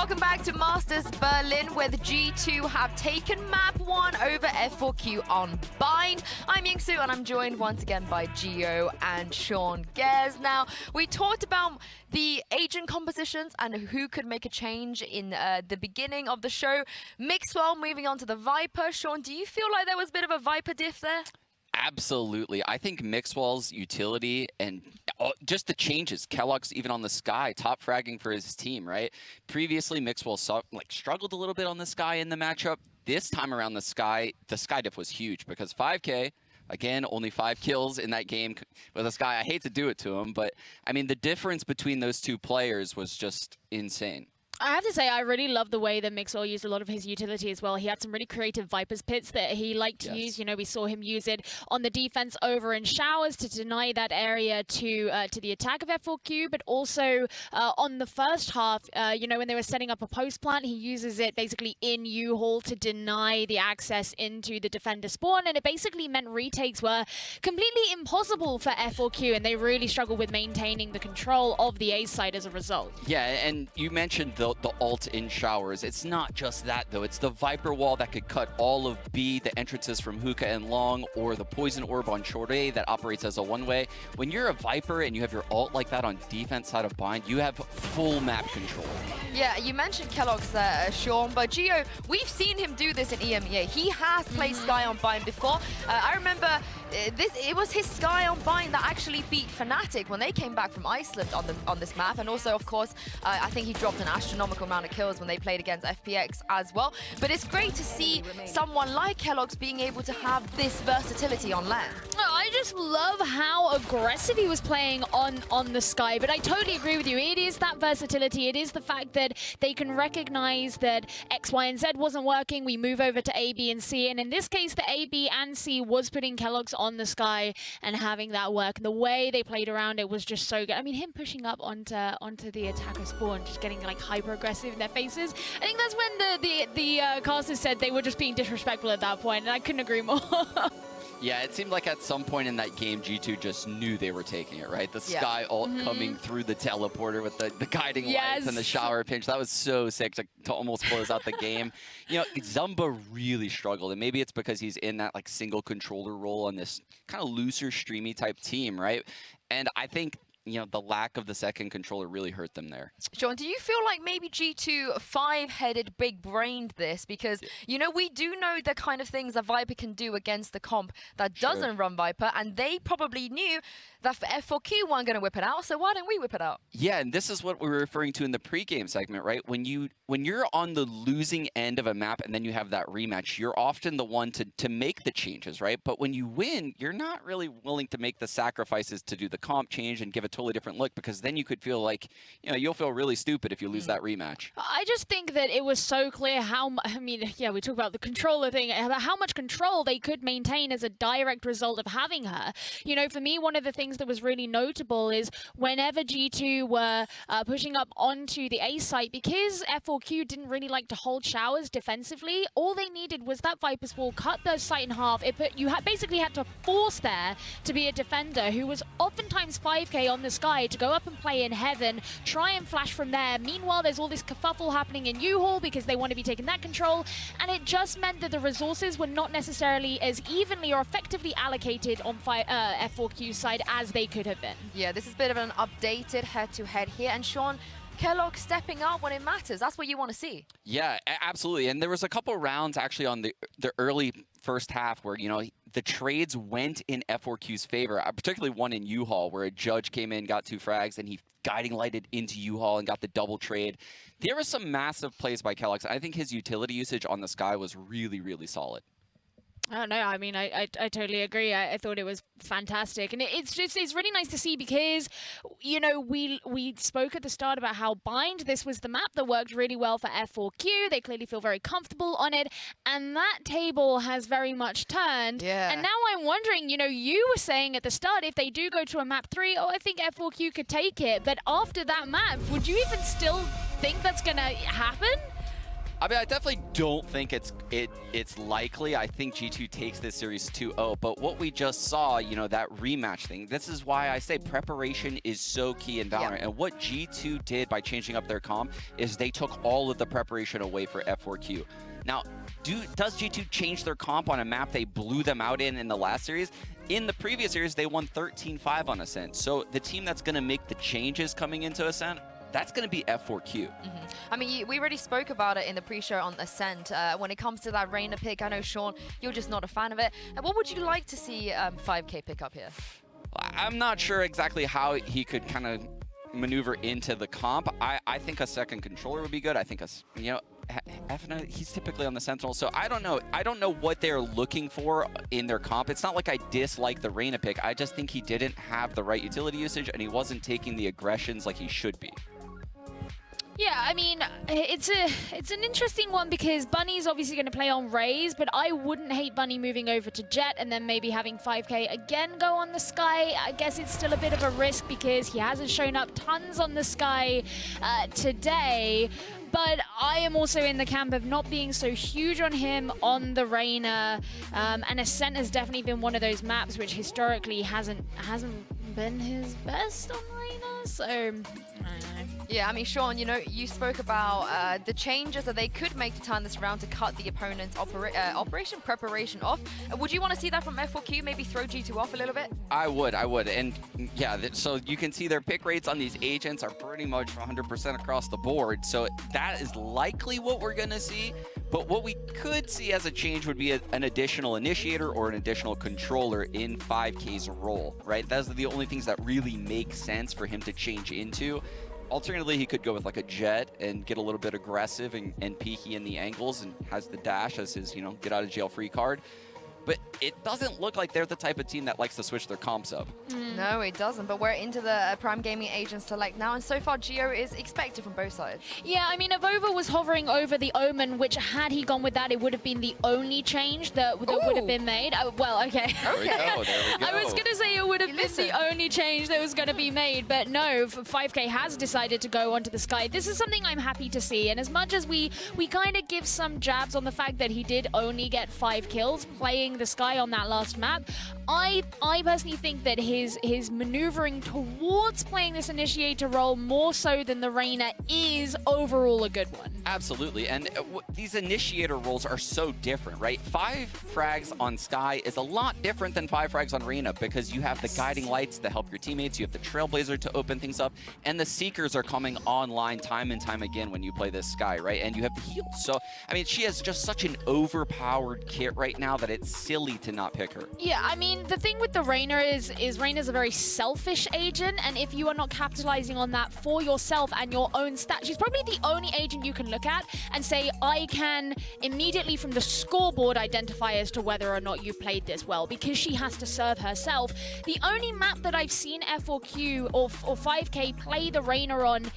Welcome back to Masters Berlin, where the G2 have taken map 1 over F4Q on Bind. I'm Yingsu, and I'm joined once again by Gio and Sean Gers. Now, we talked about the agent compositions and who could make a change in the beginning of the show. Mixwell moving on to the Viper. Sean, do you feel like there was a bit of a Viper diff there? Absolutely. I think Mixwell's utility and just the changes, Kellogg's even on the Sky, top fragging for his team, right? Previously, Mixwell struggled a little bit on the Sky in the matchup. This time around the Sky diff was huge because 5K, again, only 5 kills in that game with the Sky. I hate to do it to him, but I mean, the difference between those two players was just insane. I have to say, I really love the way that Mixwell used a lot of his utility as well. He had some really creative Viper's Pits that he liked to use. You know, we saw him use it on the defense over in showers to deny that area to the attack of F4Q, but also on the first half, you know, when they were setting up a post plant, he uses it basically in U-Hall to deny the access into the defender spawn, and it basically meant retakes were completely impossible for F4Q, and they really struggled with maintaining the control of the A side as a result. Yeah, and you mentioned the ult in showers. It's not just that, though. It's the Viper wall that could cut all of B, the entrances from Hookah and Long, or the Poison Orb on short A that operates as a one-way. When you're a Viper and you have your ult like that on defense side of Bind, you have full map control. Yeah, you mentioned Kellogg's there, Sean, but Gio, we've seen him do this in EMEA. He has played Sky on Bind before. I remember it was his Sky on Bind that actually beat Fnatic when they came back from Iceland on this map, and also, of course, I think he dropped an astronomical amount of kills when they played against FPX as well. But it's great to see someone like Kellogg's being able to have this versatility on land. I just love how aggressive he was playing on the Sky, but I totally agree with you. It is that versatility. It is the fact that they can recognize that X, Y, and Z wasn't working. We move over to A, B, and C, and in this case, the A, B, and C was putting Kellogg's on the Sky and having that work. And the way they played around it was just so good. I mean, him pushing up onto the attacker spawn, just getting like hyper aggressive in their faces. I think that's when the casters said they were just being disrespectful at that point, and I couldn't agree more. Yeah, it seemed like at some point in that game, G2 just knew they were taking it, right? The Sky ult coming through the teleporter with the guiding lights and the shower pinch. That was so sick to almost close out the game. You know, Zumba really struggled, and maybe it's because he's in that like single controller role on this kind of looser, streamy type team, right? And I think, you know, the lack of the second controller really hurt them there. Sean, do you feel like maybe G2 5-headed big-brained this? Because, you know, we do know the kind of things that Viper can do against the comp that doesn't run Viper, and they probably knew that F4Q weren't going to whip it out, so why don't we whip it out? Yeah, and this is what we were referring to in the pregame segment, right? When you're on the losing end of a map and then you have that rematch, you're often the one to make the changes, right? But when you win, you're not really willing to make the sacrifices to do the comp change and give a totally different look, because then you could feel like, you know, you'll feel really stupid if you lose that rematch. I just think that it was so clear how, I mean, yeah, we talk about the controller thing, about how much control they could maintain as a direct result of having her. You know, for me, one of the things that was really notable is whenever G2 were pushing up onto the A site, because F4Q didn't really like to hold showers defensively, all they needed was that Viper's wall, cut the site in half. You basically had to force there to be a defender who was oftentimes 5K on the Sky to go up and play in Heaven, try and flash from there. Meanwhile, there's all this kerfuffle happening in U-Hall because they want to be taking that control, and it just meant that the resources were not necessarily as evenly or effectively allocated on F4Q's side as they could have been. Yeah, this is a bit of an updated head-to-head here, and Sean, Kellogg stepping up when it matters. That's what you want to see. Yeah, absolutely. And there was a couple rounds actually on the early first half where, you know, the trades went in F4Q's favor, particularly one in U-Hall where a judge came in, got 2 frags, and he guiding lighted into U-Hall and got the double trade. There was some massive plays by Kellogg. I think his utility usage on the Sky was really, really solid. I don't know. I mean, I totally agree. I thought it was fantastic, and it's really nice to see because, you know, we spoke at the start about how Bind, this was the map that worked really well for F4Q. They clearly feel very comfortable on it, and that table has very much turned. Yeah. And now I'm wondering, you know, you were saying at the start if they do go to a map 3, oh, I think F4Q could take it. But after that map, would you even still think that's gonna happen? I mean, I definitely don't think it's likely. I think G2 takes this series 2-0, but what we just saw, you know, that rematch thing, this is why I say preparation is so key in VALORANT. And what G2 did by changing up their comp is they took all of the preparation away for F4Q. Now, does G2 change their comp on a map they blew them out in the last series? In the previous series, they won 13-5 on Ascent. So the team that's going to make the changes coming into Ascent, that's going to be F4Q. I mean, we already spoke about it in the pre-show on Ascent. When it comes to that Reyna pick, I know, Sean, you're just not a fan of it. What would you like to see 5K pick up here? I'm not sure exactly how he could kind of maneuver into the comp. I think a second controller would be good. I think, you know, Efna, he's typically on the Sentinel, so I don't know. I don't know what they're looking for in their comp. It's not like I dislike the Reyna pick. I just think he didn't have the right utility usage, and he wasn't taking the aggressions like he should be. Yeah, I mean, it's an interesting one because Bunny's obviously going to play on Raze, but I wouldn't hate Bunny moving over to Jet and then maybe having 5K again go on the Sky. I guess it's still a bit of a risk because he hasn't shown up tons on the Sky today. But I am also in the camp of not being so huge on him on the Reyna, and Ascent has definitely been one of those maps which historically hasn't been his best on Reyna, so I don't know. Yeah, I mean, Sean, you know, you spoke about the changes that they could make to turn this around to cut the opponent's operation preparation off. Would you want to see that from F4Q, maybe throw G2 off a little bit? I would. And yeah, so you can see their pick rates on these agents are pretty much 100% across the board. So that is likely what we're going to see. But what we could see as a change would be an additional initiator or an additional controller in 5K's role, right? Those are the only things that really make sense for him to change into. Alternatively, he could go with like a Jet and get a little bit aggressive and peeky in the angles and has the dash as his, you know, get out of jail free card. But it doesn't look like they're the type of team that likes to switch their comps up. No, it doesn't. But we're into the Prime Gaming agent select now, and so far Geo is expected from both sides. Yeah, I mean, Avova was hovering over the Omen, which had he gone with that, it would have been the only change that would have been made. Well, okay. There we go. I was going to say it would have been the only change that was going to be made, but no, 5K has decided to go onto the Sky. This is something I'm happy to see, and as much as we kind of give some jabs on the fact that he did only get 5 kills playing the Sky on that last map, I personally think that his maneuvering towards playing this initiator role more so than the Reyna is overall a good one. Absolutely, and these initiator roles are so different, right? 5 frags on Sky is a lot different than 5 frags on Reyna because you have the guiding lights to help your teammates, you have the Trailblazer to open things up, and the Seekers are coming online time and time again when you play this Sky, right? And you have the heals. So, I mean, she has just such an overpowered kit right now that it's silly to not pick her. Yeah, I mean, the thing with the Reyna is Reyna's a very selfish agent, and if you are not capitalizing on that for yourself and your own stats, she's probably the only agent you can look at and say, I can immediately from the scoreboard identify as to whether or not you played this well, because she has to serve herself. The only map that I've seen F4Q or 5K play the Reyna on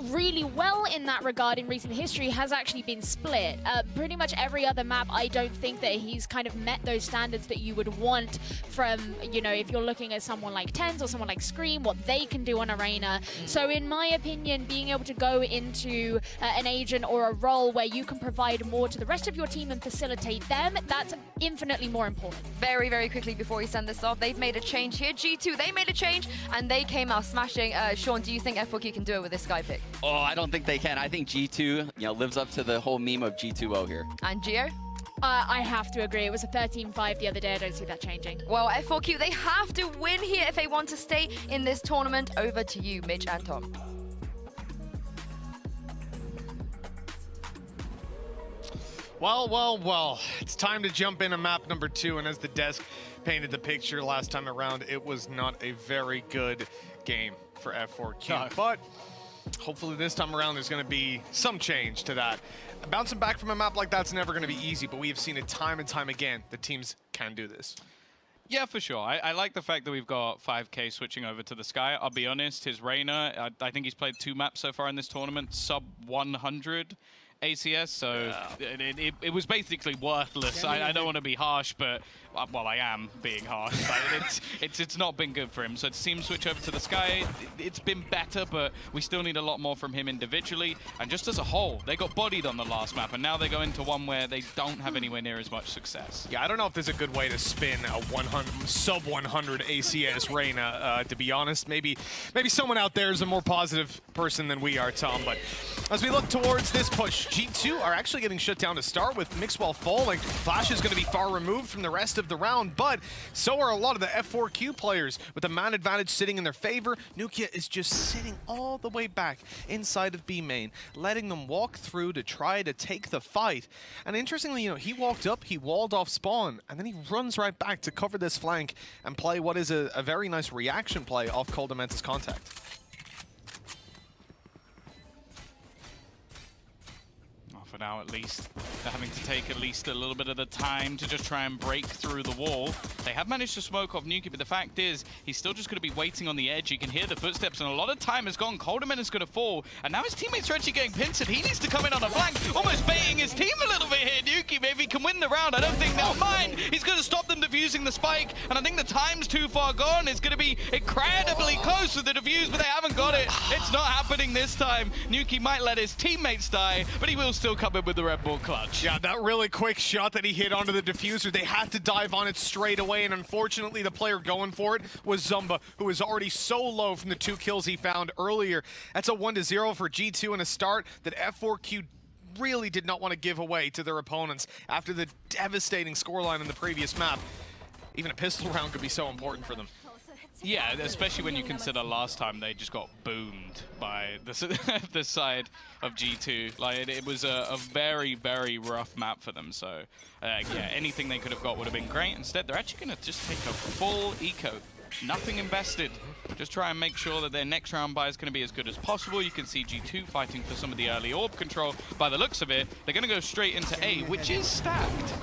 really well in that regard in recent history has actually been Split. Pretty much every other map, I don't think that he's kind of met those standards that you would want from, you know, if you're looking at someone like TenZ or someone like Scream, what they can do on Arena. So in my opinion, being able to go into an agent or a role where you can provide more to the rest of your team and facilitate them, that's infinitely more important. Very, very quickly before we send this off, they've made a change here. G2, they made a change and they came out smashing. Sean, do you think F4Q can do it with this Sky pick? Oh, I don't think they can. I think G2, you know, lives up to the whole meme of G2O here. And Geo? I have to agree. It was a 13-5 the other day. I don't see that changing. Well, F4Q, they have to win here if they want to stay in this tournament. Over to you, Mitch and Tom. Well, it's time to jump into map number 2, and as the desk painted the picture last time around, it was not a very good game for F4Q. No. But hopefully this time around there's going to be some change to that. Bouncing back from a map like that's never going to be easy, but we have seen it time and time again. The teams can do this. Yeah, for sure. I like the fact that we've got 5K switching over to the Sky. I'll be honest, his Reyna, I think he's played 2 maps so far in this tournament, sub 100. ACS, so it was basically worthless. I don't want to be harsh, but well, I am being harsh. But it's not been good for him. So to see him switch over to the Sky, it's been better, but we still need a lot more from him individually. And just as a whole, they got bodied on the last map, and now they go into one where they don't have anywhere near as much success. Yeah, I don't know if there's a good way to spin a sub 100 ACS Reyna. To be honest, maybe someone out there is a more positive person than we are, Tom. But as we look towards this push, G2 are actually getting shut down to start with. Mixwell falling. Flash is going to be far removed from the rest of the round, but so are a lot of the F4Q players with the man advantage sitting in their favor. Nukia is just sitting all the way back inside of B main, letting them walk through to try to take the fight. And interestingly, he walked up, he walled off spawn, and then he runs right back to cover this flank and play what is a very nice reaction play off Coldamenta's contact. For now, at least, they're having to take at least a little bit of the time to just try and break through the wall. They have managed to smoke off Nuki, but the fact is, he's still just going to be waiting on the edge. You can hear the footsteps, and a lot of time has gone. Coldament is going to fall, and now his teammates are actually getting pincered. He needs to come in on a flank, almost baiting his team a little bit here. Nuki maybe can win the round. I don't think they'll mind. He's going to stop them defusing the spike, and I think the time's too far gone. It's going to be incredibly close with the defuse, but they haven't got it. It's not happening this time. Nuki might let his teammates die, but he will still come in with the Red Bull clutch. Yeah, that really quick shot that he hit onto the diffuser, they had to dive on it straight away, and unfortunately the player going for it was Zumba, who was already so low from the 2 kills he found earlier. That's a 1-0 for G2 and a start that F4Q really did not want to give away to their opponents after the devastating scoreline in the previous map. Even a pistol round could be so important for them. Yeah, especially when you consider last time they just got boomed by the side of G2. Like, it was a very, very rough map for them. So, yeah, anything they could have got would have been great. Instead, they're actually going to just take a full eco. Nothing invested. Just try and make sure that their next round buy is going to be as good as possible. You can see G2 fighting for some of the early orb control. By the looks of it, they're going to go straight into A, which is stacked.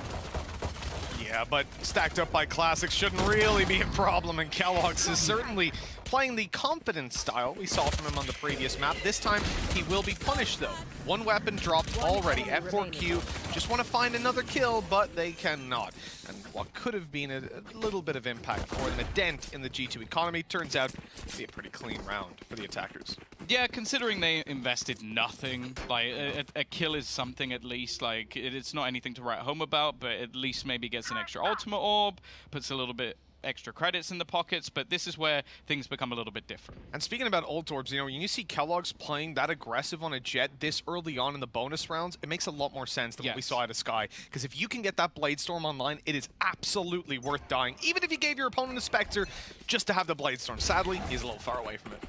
Yeah, but stacked up by Classics shouldn't really be a problem, and Kellogg's is certainly playing the confidence style we saw from him on the previous map. This time, he will be punished, though. 1 weapon dropped already. F4Q just want to find another kill, but they cannot. And what could have been a little bit of impact for them, a dent in the G2 economy, turns out to be a pretty clean round for the attackers. Yeah, considering they invested nothing, like a kill is something at least. Like, it's not anything to write home about, but at least maybe gets an extra ultimate orb, puts a little bit extra credits in the pockets, but this is where things become a little bit different. And speaking about ult orbs, when you see Kellogg's playing that aggressive on a Jet this early on in the bonus rounds, it makes a lot more sense than what we saw at a Sky. Because if you can get that Blade Storm online, it is absolutely worth dying, even if you gave your opponent a Spectre just to have the Blade Storm. Sadly, he's a little far away from it.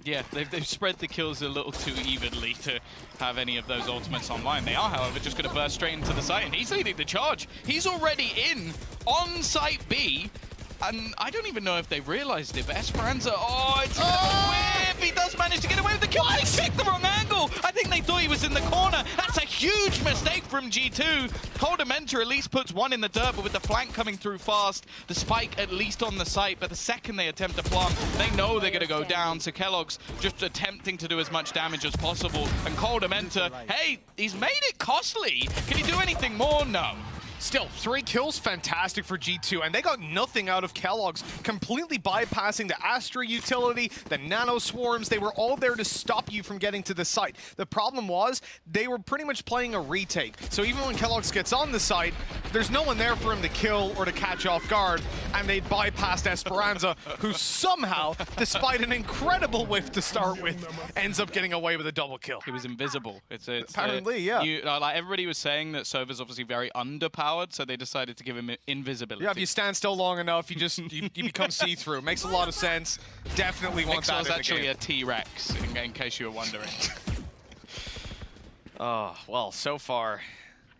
Yeah, they've spread the kills a little too evenly to have any of those ultimates online. They are, however, just going to burst straight into the site, and he's leading the charge. He's already in on site B. And I don't even know if they realized it, but Esperanza, it's a whip! He does manage to get away with the kill. They picked the wrong angle! I think they thought he was in the corner. That's a huge mistake from G2. Coldamenta at least puts 1 in the dirt, but with the flank coming through fast, the spike at least on the site, but the second they attempt to plant, they know they're going to go down. So Kellogg's just attempting to do as much damage as possible. And Coldamenta, hey, he's made it costly. Can he do anything more? No. Still, 3 kills, fantastic for G2, and they got nothing out of Kellogg's, completely bypassing the Astra utility, the Nano Swarms. They were all there to stop you from getting to the site. The problem was, they were pretty much playing a retake. So even when Kellogg's gets on the site, there's no one there for him to kill or to catch off guard, and they bypassed Esperanza, who somehow, despite an incredible whiff to start with, ends up getting away with a double kill. He was invisible. It's apparently, yeah. Like everybody was saying that Sova's obviously very underpowered, so they decided to give him invisibility. Yeah, if you stand still long enough, you become see-through. Makes a lot of sense. Definitely want that in the game. Actually a T-Rex, in case you were wondering. Oh, well, so far,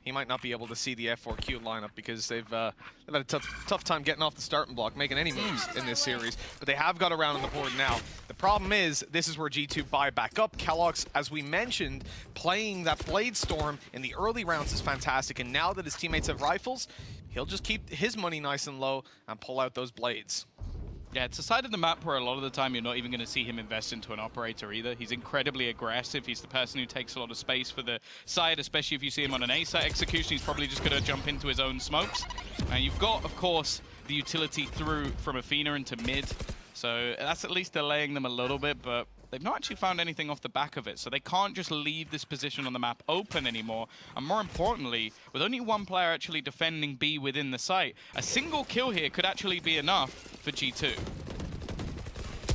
he might not be able to see the F4Q lineup because they've had a tough time getting off the starting block, making any moves in this series. But they have got around on the board now. The problem is, this is where G2 buy back up. Kellogg's, as we mentioned, playing that Blade Storm in the early rounds is fantastic. And now that his teammates have rifles, he'll just keep his money nice and low and pull out those blades. Yeah, it's a side of the map where a lot of the time you're not even going to see him invest into an operator either. He's incredibly aggressive. He's the person who takes a lot of space for the side, especially if you see him on an A site execution. He's probably just going to jump into his own smokes. And you've got, of course, the utility through from Athena into mid. So that's at least delaying them a little bit, but they've not actually found anything off the back of it. So they can't just leave this position on the map open anymore. And more importantly, with only one player actually defending B within the site, a single kill here could actually be enough for G2.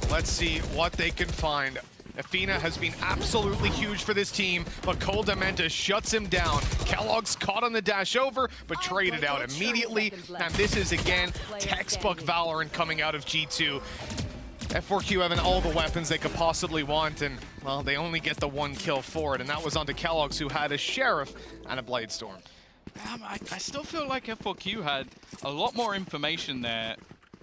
Let's see what they can find. Athena has been absolutely huge for this team, but Cole Dementa shuts him down. Kellogg's caught on the dash over, but traded out immediately. And this is, again, textbook Valorant coming out of G2. F4Q having all the weapons they could possibly want, and, well, they only get the one kill for it, and that was onto Kellogg's, who had a Sheriff and a Bladestorm. I still feel like F4Q had a lot more information there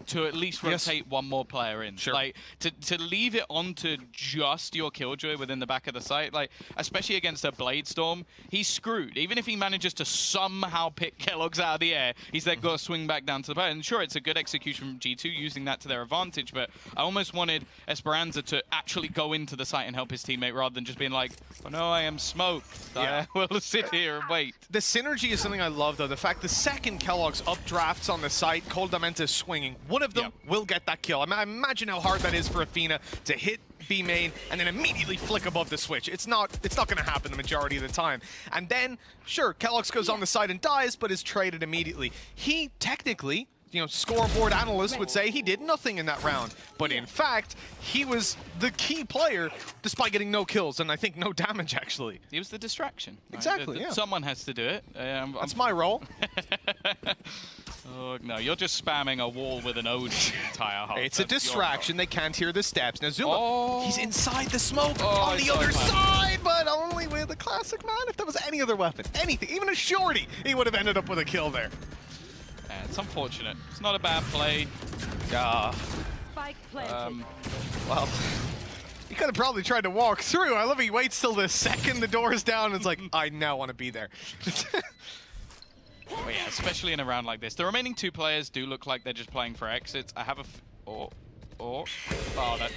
to at least rotate one more player in. Sure. Like, to leave it onto just your Killjoy within the back of the site, like, especially against a Bladestorm, he's screwed. Even if he manages to somehow pick Kellogg's out of the air, he's then got to swing back down to the player. And sure, it's a good execution from G2 using that to their advantage, but I almost wanted Esperanza to actually go into the site and help his teammate rather than just being like, oh no, I am smoked. Yeah. I will sit here and wait. The synergy is something I love, though. The fact the second Kellogg's updrafts on the site, Cole Dementa is swinging. One of them will get that kill. I imagine how hard that is for Athena to hit B main and then immediately flick above the switch. It's not going to happen the majority of the time. And then, sure, Kellogg's goes on the side and dies, but is traded immediately. He technically, you know, scoreboard analysts would say he did nothing in that round. But in fact, he was the key player despite getting no kills and I think no damage, actually. He was the distraction. Right? Exactly, yeah. Someone has to do it. That's my role. Oh, no, you're just spamming a wall with an OG entire half. It's a distraction. They can't hear the steps. Now, Zuma, he's inside the smoke on the other side, but only with a classic man. If there was any other weapon, anything, even a shorty, he would have ended up with a kill there. Yeah, it's unfortunate. It's not a bad play. Spike planted. Well, he could have probably tried to walk through. I love he waits till the second the door's down and it's like, I now want to be there. But yeah, especially in a round like this. The remaining two players do look like they're just playing for exits. I have a...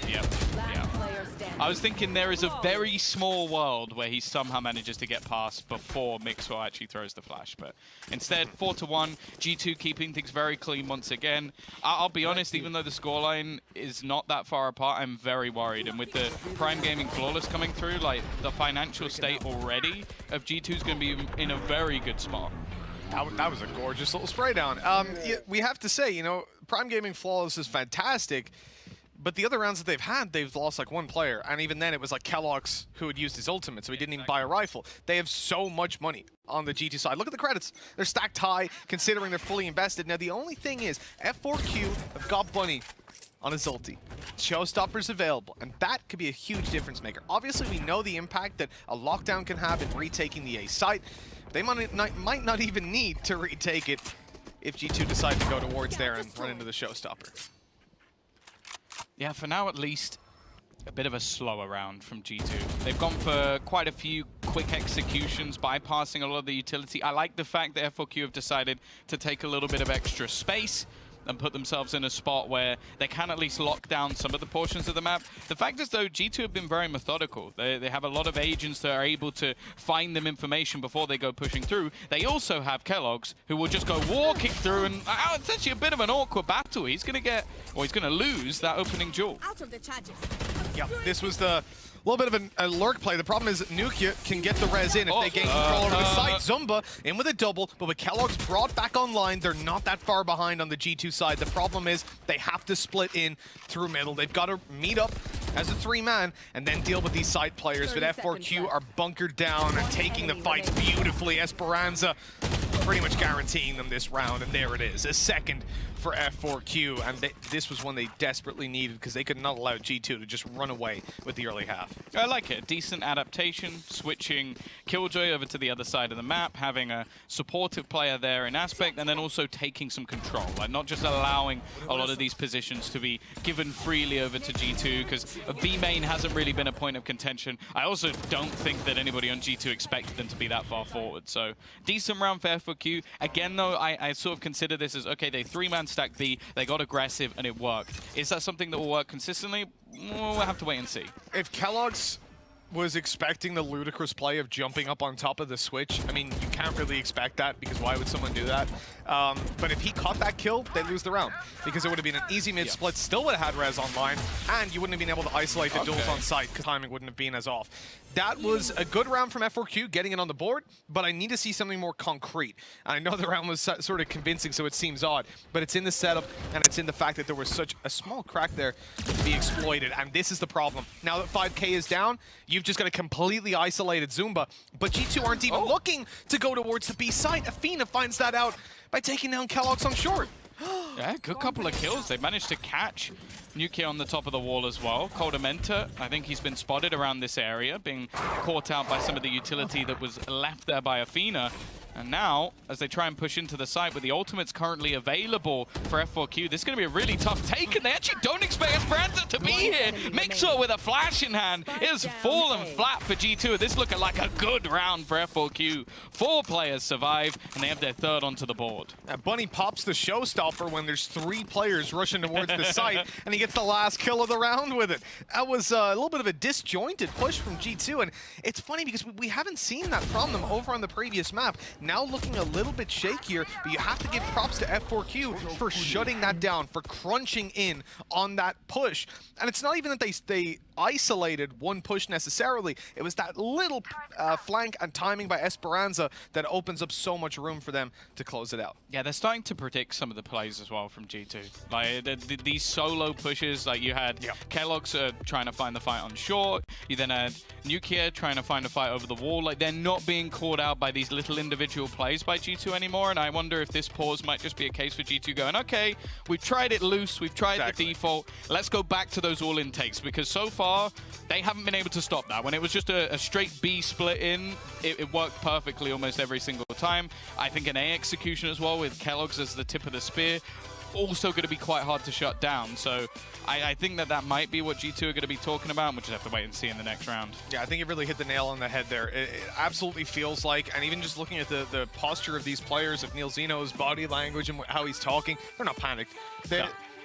yeah. I was thinking there is a very small world where he somehow manages to get past before Mixwell actually throws the flash. But instead, 4-1, G2 keeping things very clean once again. I'll be honest, even though the scoreline is not that far apart, I'm very worried. And with the Prime Gaming Flawless coming through, like, the financial state already of G2 is going to be in a very good spot. That was a gorgeous little spray down. We have to say, you know, Prime Gaming Flawless is fantastic, but the other rounds that they've had, they've lost like one player, and even then it was like Kellogg's who had used his ultimate, so he didn't even buy a rifle. They have so much money on the G2 side. Look at the credits. They're stacked high, considering they're fully invested. Now, the only thing is, F4Q have got Bunny on his ulti. Showstopper's available, and that could be a huge difference maker. Obviously, we know the impact that a lockdown can have in retaking the A site. They might not even need to retake it if G2 decide to go towards there and run into the Showstopper. Yeah, for now at least, a bit of a slower round from G2. They've gone for quite a few quick executions, bypassing a lot of the utility. I like the fact that F4Q have decided to take a little bit of extra space and put themselves in a spot where they can at least lock down some of the portions of the map. The fact is, though, G2 have been very methodical. They have a lot of agents that are able to find them information before they go pushing through. They also have Kellogg's, who will just go walking through, and it's actually a bit of an awkward battle. He's going to get, or he's going to lose that opening duel. Out of the charges. Yeah, this was the little bit of a lurk play. The problem is Nukia can get the res in if they gain control over the site. Zumba in with a double, but with Kellogg's brought back online, they're not that far behind on the G2 side. The problem is they have to split in through middle. They've got to meet up as a three-man and then deal with these side players. But F4Q are bunkered down and taking the fight beautifully. Esperanza pretty much guaranteeing them this round, and there it is. A second for F4Q, and this was one they desperately needed because they could not allow G2 to just run away with the early half. I like it. Decent adaptation, switching Killjoy over to the other side of the map, having a supportive player there in Aspect, and then also taking some control. Like, not just allowing a lot of these positions to be given freely over to G2, because B main hasn't really been a point of contention. I also don't think that anybody on G2 expected them to be that far forward. So, decent round for F4Q. F4Q. Again, though, I sort of consider this as, okay, they 3-man stacked B, they got aggressive, and it worked. Is that something that will work consistently? We'll have to wait and see. If Kellogg's was expecting the ludicrous play of jumping up on top of the switch, I mean, you can't really expect that, because why would someone do that? But if he caught that kill, they lose the round, because it would have been an easy mid-split, still would have had Rez online, and you wouldn't have been able to isolate the duels on site, because timing wouldn't have been as off. That was a good round from F4Q, getting it on the board, but I need to see something more concrete. I know the round was sort of convincing, so it seems odd, but it's in the setup, and it's in the fact that there was such a small crack there to be exploited, and this is the problem. Now that 5K is down, you've just got a completely isolated Zumba, but G2 aren't even looking to go towards the B site. Athena finds that out by taking down Kellogg's on short. Yeah, good couple of kills. They managed to catch Nukia on the top of the wall as well. Coldamenta, I think he's been spotted around this area, being caught out by some of the utility that was left there by Athena. And now, as they try and push into the site with the ultimates currently available for F4Q, this is going to be a really tough take, and they actually don't expect Esperanza to be here. Mixer with a flash in hand. It has fallen flat for G2. This looking like a good round for F4Q. 4 players survive, and they have their 3rd onto the board. Bunny pops the showstopper when there's 3 players rushing towards the site, and he gets the last kill of the round with it. That was a little bit of a disjointed push from G2, and it's funny because we haven't seen that from them over on the previous map. Now looking a little bit shakier, but you have to give props to F4Q for shutting that down, for crunching in on that push. And it's not even that they isolated one push necessarily. It was that little flank and timing by Esperanza that opens up so much room for them to close it out. Yeah, they're starting to predict some of the plays as well from G2. Like these solo pushes, like you had Kellogg's trying to find the fight on short. You then had Nukia trying to find a fight over the wall. Like they're not being caught out by these little individual plays by G2 anymore. And I wonder if this pause might just be a case for G2 going, okay, we've tried it loose, we've tried the default. Let's go back to those all intakes, because so far they haven't been able to stop that. When it was just a straight B split in, it worked perfectly almost every single time. I think an A execution as well with Kellogg's as the tip of the spear, also going to be quite hard to shut down. So I think that might be what G2 are going to be talking about, and we'll just have to wait and see in the next round. Yeah, I think it really hit the nail on the head there. It absolutely feels like, and even just looking at the posture of these players, of Neil Zeno's body language and how he's talking, they're not panicked.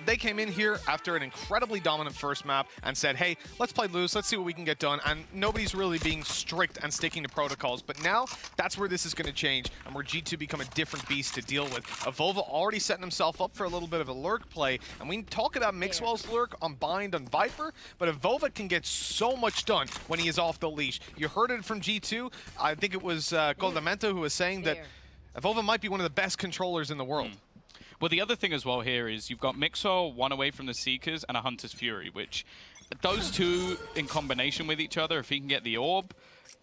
They came in here after an incredibly dominant first map and said, hey, let's play loose, let's see what we can get done, and nobody's really being strict and sticking to protocols. But now, that's where this is going to change, and where G2 become a different beast to deal with. Avova already setting himself up for a little bit of a lurk play, and we talk about Mixwell's lurk on Bind on Viper, but Avova can get so much done when he is off the leash. You heard it from G2. I think it was Coldamenta who was saying that Avova might be one of the best controllers in the world. Well, the other thing as well here is you've got Mixwell, one away from the Seekers, and a Hunter's Fury, which those two in combination with each other, if he can get the orb,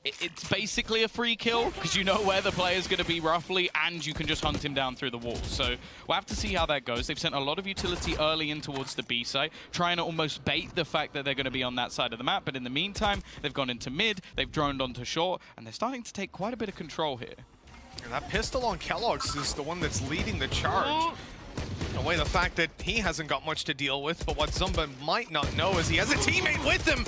it's basically a free kill, because you know where the player's going to be roughly, and you can just hunt him down through the wall. So we'll have to see how that goes. They've sent a lot of utility early in towards the B site, trying to almost bait the fact that they're going to be on that side of the map. But in the meantime, they've gone into mid, they've droned onto short, and they're starting to take quite a bit of control here. And that pistol on Kellogg's is the one that's leading the charge. Away the fact that he hasn't got much to deal with, but what Zumba might not know is he has a teammate with him.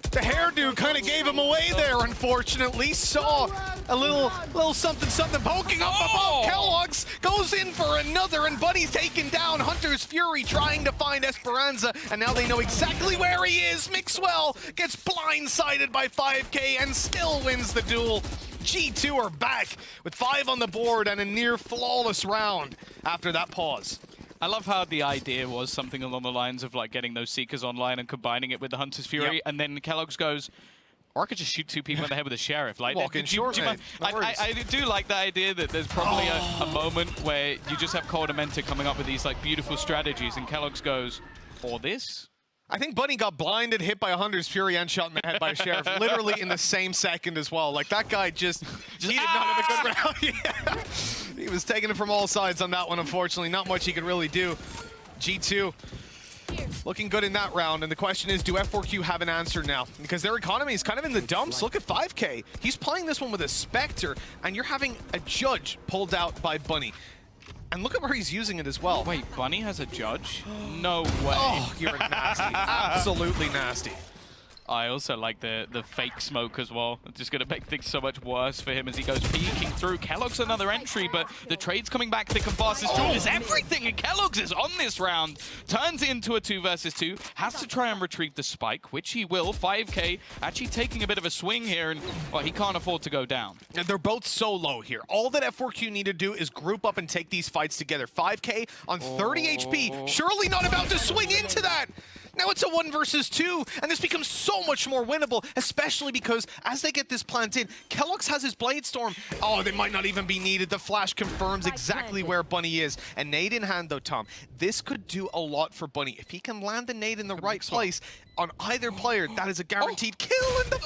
The hairdo kind of gave him away there, unfortunately. Saw a little something poking up above. Kellogg's goes in for another, and Buddy's taken down. Hunter's Fury trying to find Esperanza, and now they know exactly where he is. Mixwell gets blindsided by 5K and still wins the duel. G2 are back with 5 on the board and a near flawless round after that pause. I love how the idea was something along the lines of like getting those Seekers online and combining it with the Hunter's Fury, and then Kellogg's goes, or I could just shoot 2 people in the head with a Sheriff. Like, walk in short, man. I do like the idea that there's probably a moment where you just have Coldamenta coming up with these like beautiful strategies, and Kellogg's goes, or this? I think Bunny got blinded, hit by a Hunter's Fury, and shot in the head by a Sheriff, literally in the same second as well. Like, that guy he did not have a good round. Yeah. He was taking it from all sides on that one, unfortunately. Not much he could really do. G2 looking good in that round, and the question is, do F4Q have an answer now? Because their economy is kind of in the dumps. Look at 5K. He's playing this one with a Spectre, and you're having a Judge pulled out by Bunny. And look at where he's using it as well. Wait, Bunny has a Judge? No way. Oh, you're nasty. Absolutely nasty. I also like the fake smoke as well. It's just going to make things so much worse for him as he goes peeking through. Kellogg's another entry, but the trade's coming back thick and fast. This duel is everything, and Kellogg's is on this round. Turns it into a 2 versus 2. Has to try and retrieve the spike, which he will. 5K actually taking a bit of a swing here, and well, he can't afford to go down. And they're both so low here. All that F4Q need to do is group up and take these fights together. 5K on 30 HP. Surely not about to swing into that. Now it's a 1 versus 2, and this becomes so much more winnable, especially because as they get this plant in, Kellogg's has his Blade Storm. Oh, they might not even be needed. The flash confirms exactly where Bunny is. And nade in hand, though, Tom. This could do a lot for Bunny. If he can land the nade in the right place on either player, that is a guaranteed kill in the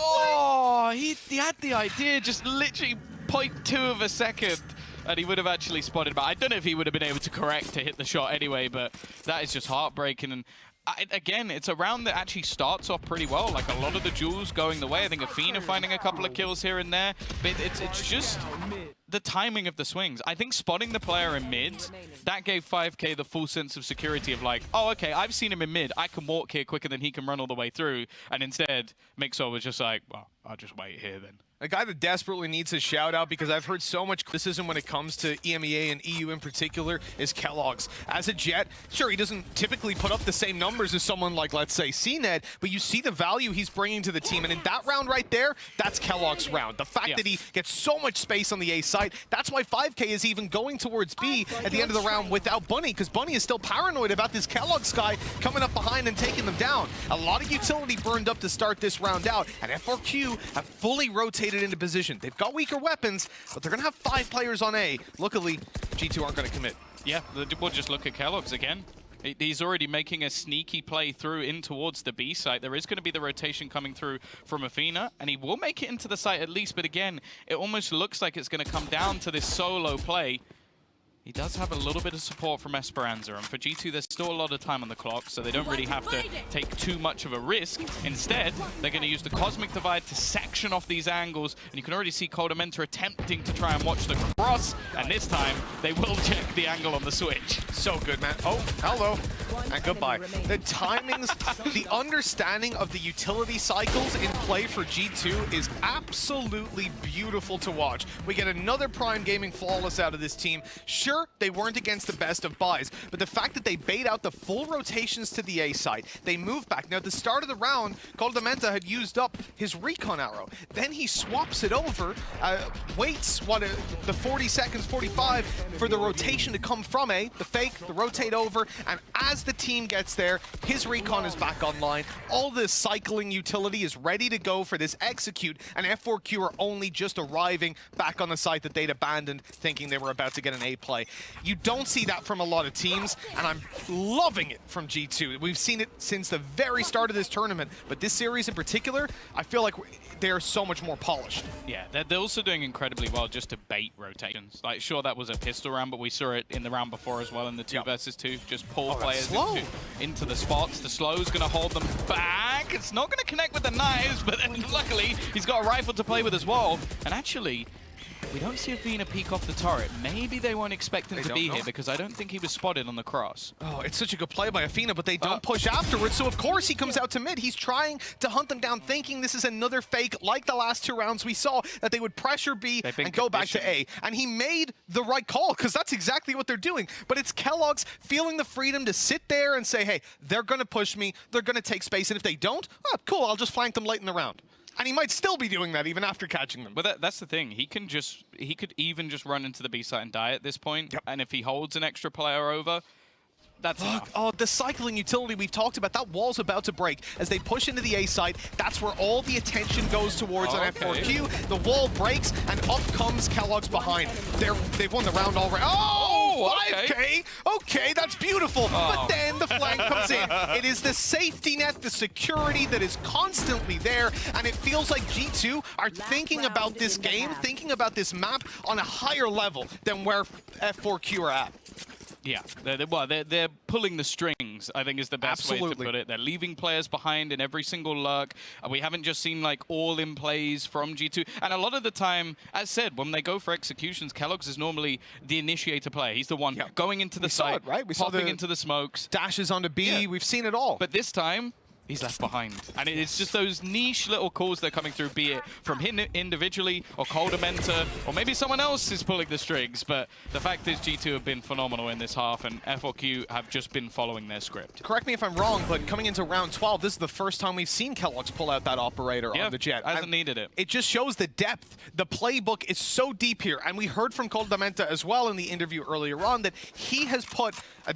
he had the idea, just literally 0.2 of a second. And he would have actually spotted, but I don't know if he would have been able to correct to hit the shot anyway, but that is just heartbreaking. And again, it's a round that actually starts off pretty well. Like a lot of the duels going the way. I think Athena finding a couple of kills here and there. But it's just the timing of the swings. I think spotting the player in mid, that gave 5K the full sense of security of like, oh, okay, I've seen him in mid. I can walk here quicker than he can run all the way through. And instead, Mixor was just like, well, I'll just wait here then. A guy that desperately needs a shout out because I've heard so much criticism when it comes to EMEA and EU in particular is Kellogg's. As a Jet, sure, he doesn't typically put up the same numbers as someone like, let's say, CNED, but you see the value he's bringing to the team. And in that round right there, that's Kellogg's round. The fact that he gets so much space on the A site, that's why 5K is even going towards B at the end of the round without Bunny, because Bunny is still paranoid about this Kellogg's guy coming up behind and taking them down. A lot of utility burned up to start this round out, and F4Q have fully rotated into position. They've got weaker weapons, but they're going to have 5 players on A. Luckily, G2 aren't going to commit. Yeah, we'll just look at Kellogg's again. He's already making a sneaky play through in towards the B site. There is going to be the rotation coming through from Athena, and he will make it into the site at least, but again, it almost looks like it's going to come down to this solo play. He does have a little bit of support from Esperanza, and for G2, there's still a lot of time on the clock, so they don't really have to take too much of a risk. Instead, they're going to use the Cosmic Divide to section off these angles, and you can already see Coldamenta attempting to try and watch the cross, and this time, they will check the angle on the switch. So good, man. Oh, hello. And goodbye. The timings, the understanding of the utility cycles in play for G2 is absolutely beautiful to watch. We get another Prime Gaming flawless out of this team. Sure, they weren't against the best of buys, but the fact that they bait out the full rotations to the A side, they move back. Now, at the start of the round, Coldamenta had used up his recon arrow. Then he swaps it over, waits, the 40 seconds, 45, for the rotation to come from A, the fake, the rotate over, and as the team gets there, his recon is back online. All the cycling utility is ready to go for this execute, and F4Q are only just arriving back on the site that they'd abandoned, thinking they were about to get an A play. You don't see that from a lot of teams, and I'm loving it from G2. We've seen it since the very start of this tournament, but this series in particular, I feel like they are so much more polished. Yeah, they're also doing incredibly well just to bait rotations. Like, sure, that was a pistol round, but we saw it in the round before as well in the 2 versus 2. Just pull players into the spots. The slow's going to hold them back. It's not going to connect with the knives, but then luckily, he's got a rifle to play with as well. And actually, we don't see Athena peek off the turret. Maybe they weren't expecting to be here because I don't think he was spotted on the cross. Oh, it's such a good play by Athena, but they don't push afterwards, so of course he comes out to mid. He's trying to hunt them down, thinking this is another fake, like the last 2 rounds we saw, that they would pressure B and go back to A. And he made the right call, because that's exactly what they're doing. But it's Kellogg's feeling the freedom to sit there and say, hey, they're going to push me, they're going to take space, and if they don't, oh, cool, I'll just flank them late in the round. And he might still be doing that even after catching them. But that's the thing. He could even just run into the B site and die at this point. Yep. And if he holds an extra player over, that's enough. Oh, the cycling utility we've talked about, that wall's about to break. As they push into the A site, that's where all the attention goes towards on F4Q. The wall breaks, and up comes Kellogg's behind. They've won the round already. Oh, 5K! Okay, that's beautiful. But then the flank comes in. It is the safety net, the security that is constantly there, and it feels like G2 are thinking about this game, thinking about this map on a higher level than where F4Q are at. Yeah, they're pulling the strings, I think is the best way to put it. They're leaving players behind in every single lurk. We haven't just seen like all-in plays from G2. And a lot of the time, as said, when they go for executions, Kellogg's is normally the initiator player. He's the one going into the site, popping into the smokes. Dashes onto B, we've seen it all. But this time, he's left behind. And it's just those niche little calls that are coming through, be it from him individually or Coldamenta, or maybe someone else is pulling the strings. But the fact is G2 have been phenomenal in this half, and F4Q have just been following their script. Correct me if I'm wrong, but coming into round 12, this is the first time we've seen keloqz pull out that operator on the Jet. Hasn't needed it. It just shows the depth. The playbook is so deep here, and we heard from Coldamenta as well in the interview earlier on that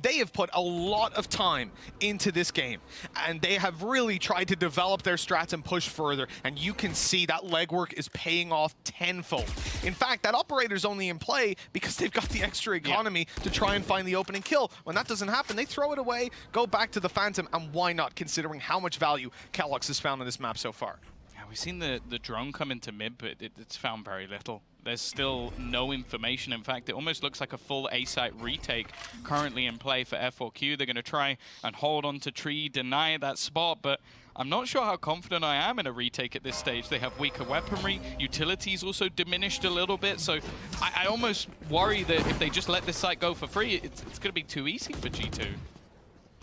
they have put a lot of time into this game, and they have really tried to develop their strats and push further, and you can see that legwork is paying off tenfold. In fact, that operator's only in play because they've got the extra economy to try and find the opening kill. When that doesn't happen, they throw it away, go back to the Phantom, and why not, considering how much value keloqz has found on this map so far. Yeah, we've seen the drone come into mid, but it's found very little. There's still no information. In fact, it almost looks like a full A-site retake currently in play for F4Q. They're going to try and hold on to Tree, deny that spot, but I'm not sure how confident I am in a retake at this stage. They have weaker weaponry. Utility's also diminished a little bit, so I almost worry that if they just let this site go for free, it's going to be too easy for G2.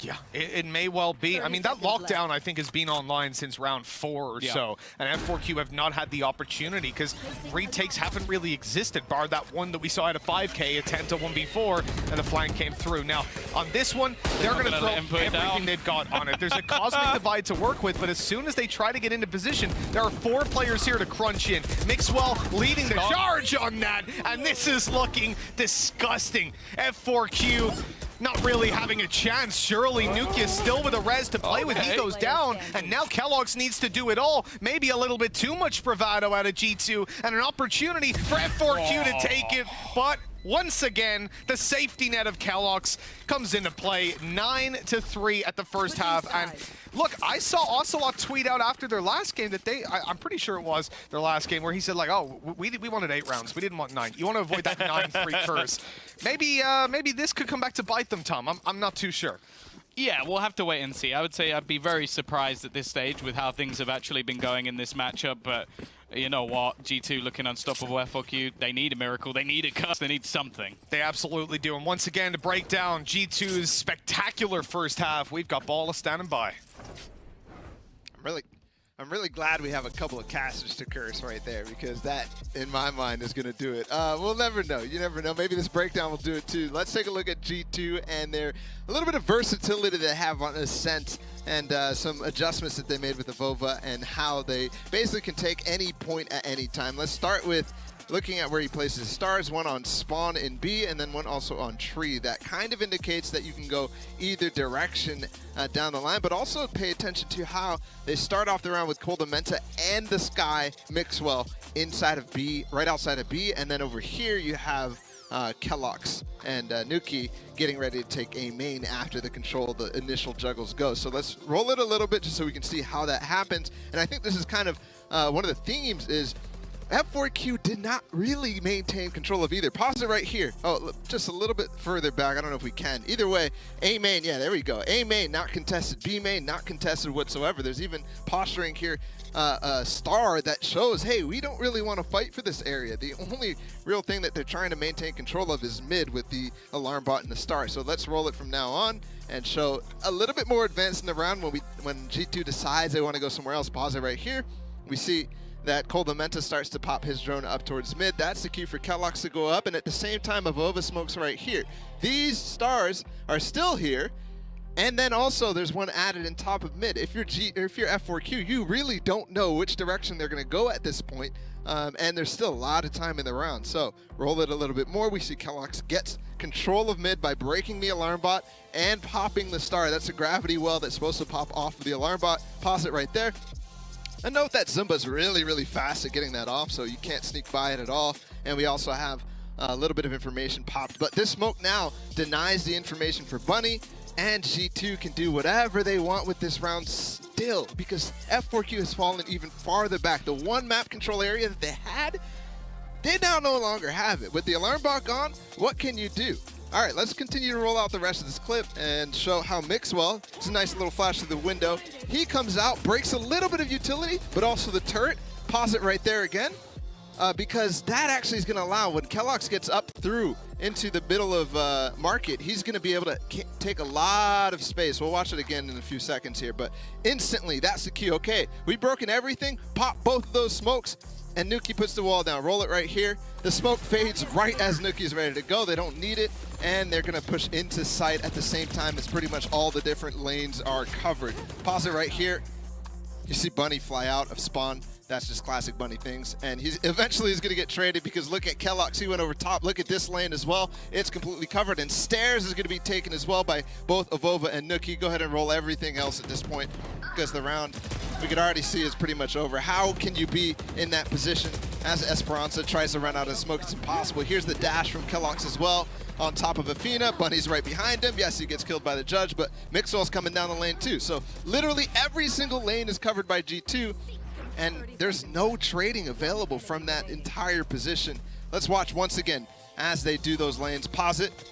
Yeah, it may well be. I mean, that lockdown, I think, has been online since round 4 or so, and F4Q have not had the opportunity because retakes haven't really existed, bar that one that we saw at a 5K, a 10 to 1v4, and the flank came through. Now, on this one, they're going to throw everything they've got on it. There's a cosmic divide to work with, but as soon as they try to get into position, there are 4 players here to crunch in. Mixwell leading the charge on that, and this is looking disgusting. F4Q not really having a chance. Surely Nukia still with a res to play with. He goes down, and now keloqz needs to do it all. Maybe a little bit too much bravado out of G2, and an opportunity for F4Q to take it, but once again, the safety net of keloqz comes into play. 9-3 at the first half. And look, I saw Ocelot tweet out after their last game that I'm pretty sure it was their last game, where he said like, oh, we wanted 8 rounds. We didn't want 9. You want to avoid that 9-3 curse. Maybe this could come back to bite them, Tom. I'm not too sure. Yeah, we'll have to wait and see. I would say I'd be very surprised at this stage with how things have actually been going in this matchup, but you know what? G2 looking unstoppable. F4Q, they need a miracle. They need a curse. They need something. They absolutely do. And once again, to break down G2's spectacular first half, we've got Balla standing by. I'm really glad we have a couple of casters to curse right there, because that, in my mind, is going to do it. We'll never know. You never know. Maybe this breakdown will do it too. Let's take a look at G2 and their a little bit of versatility they have on Ascent, and some adjustments that they made with the Vova and how they basically can take any point at any time. Let's start with looking at where he places stars, one on spawn in B and then one also on tree. That kind of indicates that you can go either direction down the line, but also pay attention to how they start off the round with Coldamenta and the Sky Mixwell inside of B, right outside of B, and then over here you have keloqz and Nuki getting ready to take a main after the control the initial juggles go. So let's roll it a little bit just so we can see how that happens. And I think this is kind of one of the themes is F4Q did not really maintain control of either. Pause it right here. Oh, just a little bit further back. I don't know if we can. Either way, A main, yeah, there we go. A main, not contested. B main, not contested whatsoever. There's even posturing here, a star that shows, hey, we don't really want to fight for this area. The only real thing that they're trying to maintain control of is mid with the alarm bot and the star. So let's roll it from now on and show a little bit more advanced in the round when G2 decides they want to go somewhere else. Pause it right here. We see that Coldamenta starts to pop his drone up towards mid. That's the cue for keloqz to go up, and at the same time, Avova smokes right here. These stars are still here, and then also there's one added in top of mid. If you're F4Q, you really don't know which direction they're going to go at this point, and there's still a lot of time in the round. So roll it a little bit more. We see keloqz gets control of mid by breaking the alarm bot and popping the star. That's a gravity well that's supposed to pop off of the alarm bot. Pause it right there. And note that Zumba's really, really fast at getting that off, so you can't sneak by it at all. And we also have a little bit of information popped. But this smoke now denies the information for Bunny, and G2 can do whatever they want with this round still, because F4Q has fallen even farther back. The one map control area that they had, they now no longer have it. With the alarm bot gone, what can you do? All right, let's continue to roll out the rest of this clip and show how Mixwell, it's a nice little flash through the window. He comes out, breaks a little bit of utility, but also the turret. Pause it right there again. because that actually is going to allow, when keloqz gets up through into the middle of market, he's going to be able to take a lot of space. We'll watch it again in a few seconds here, but instantly, that's the key. Okay, we've broken everything, pop both of those smokes, and Nuki puts the wall down. Roll it right here. The smoke fades right as Nuki's ready to go. They don't need it, and they're going to push into site at the same time as pretty much all the different lanes are covered. Pause it right here. You see Bunny fly out of spawn. That's just classic Bunny things. And he's eventually is going to get traded because look at keloqz. He went over top. Look at this lane as well. It's completely covered. And Stairs is going to be taken as well by both Avova and Nuki. Go ahead and roll everything else at this point because the round we could already see is pretty much over. How can you be in that position as Esperanza tries to run out of smoke? It's impossible. Here's the dash from keloqz as well on top of Athena. Bunny's right behind him. Yes, he gets killed by the judge, but Mixwell's coming down the lane too. So literally every single lane is covered by G2. And there's no trading available from that entire position. Let's watch once again as they do those lanes. Pause it.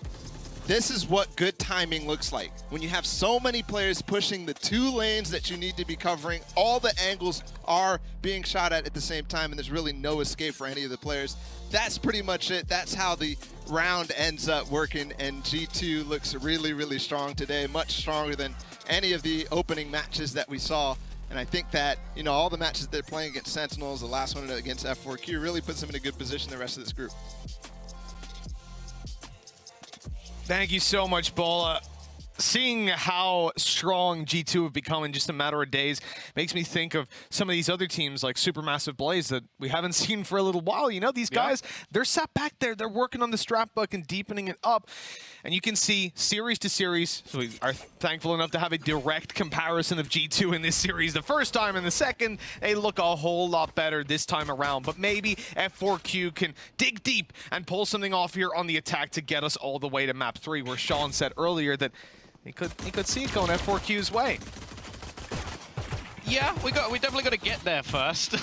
This is what good timing looks like. When you have so many players pushing the 2 lanes that you need to be covering, all the angles are being shot at the same time, and there's really no escape for any of the players. That's pretty much it. That's how the round ends up working, and G2 looks really, really strong today, much stronger than any of the opening matches that we saw. And I think that, you know, all the matches they're playing against Sentinels, the last one against F4Q, really puts them in a good position the rest of this group. Thank you so much, Bola. Seeing how strong G2 have become in just a matter of days makes me think of some of these other teams like Supermassive Blaze that we haven't seen for a little while. You know, these guys, they're sat back there. They're working on the strap book and deepening it up. And you can see series to series. So we are thankful enough to have a direct comparison of G2 in this series the first time, and the second, they look a whole lot better this time around. But maybe F4Q can dig deep and pull something off here on the attack to get us all the way to map 3, where Sean said earlier that he could see it going F4Q's way. Yeah, we definitely got to get there first.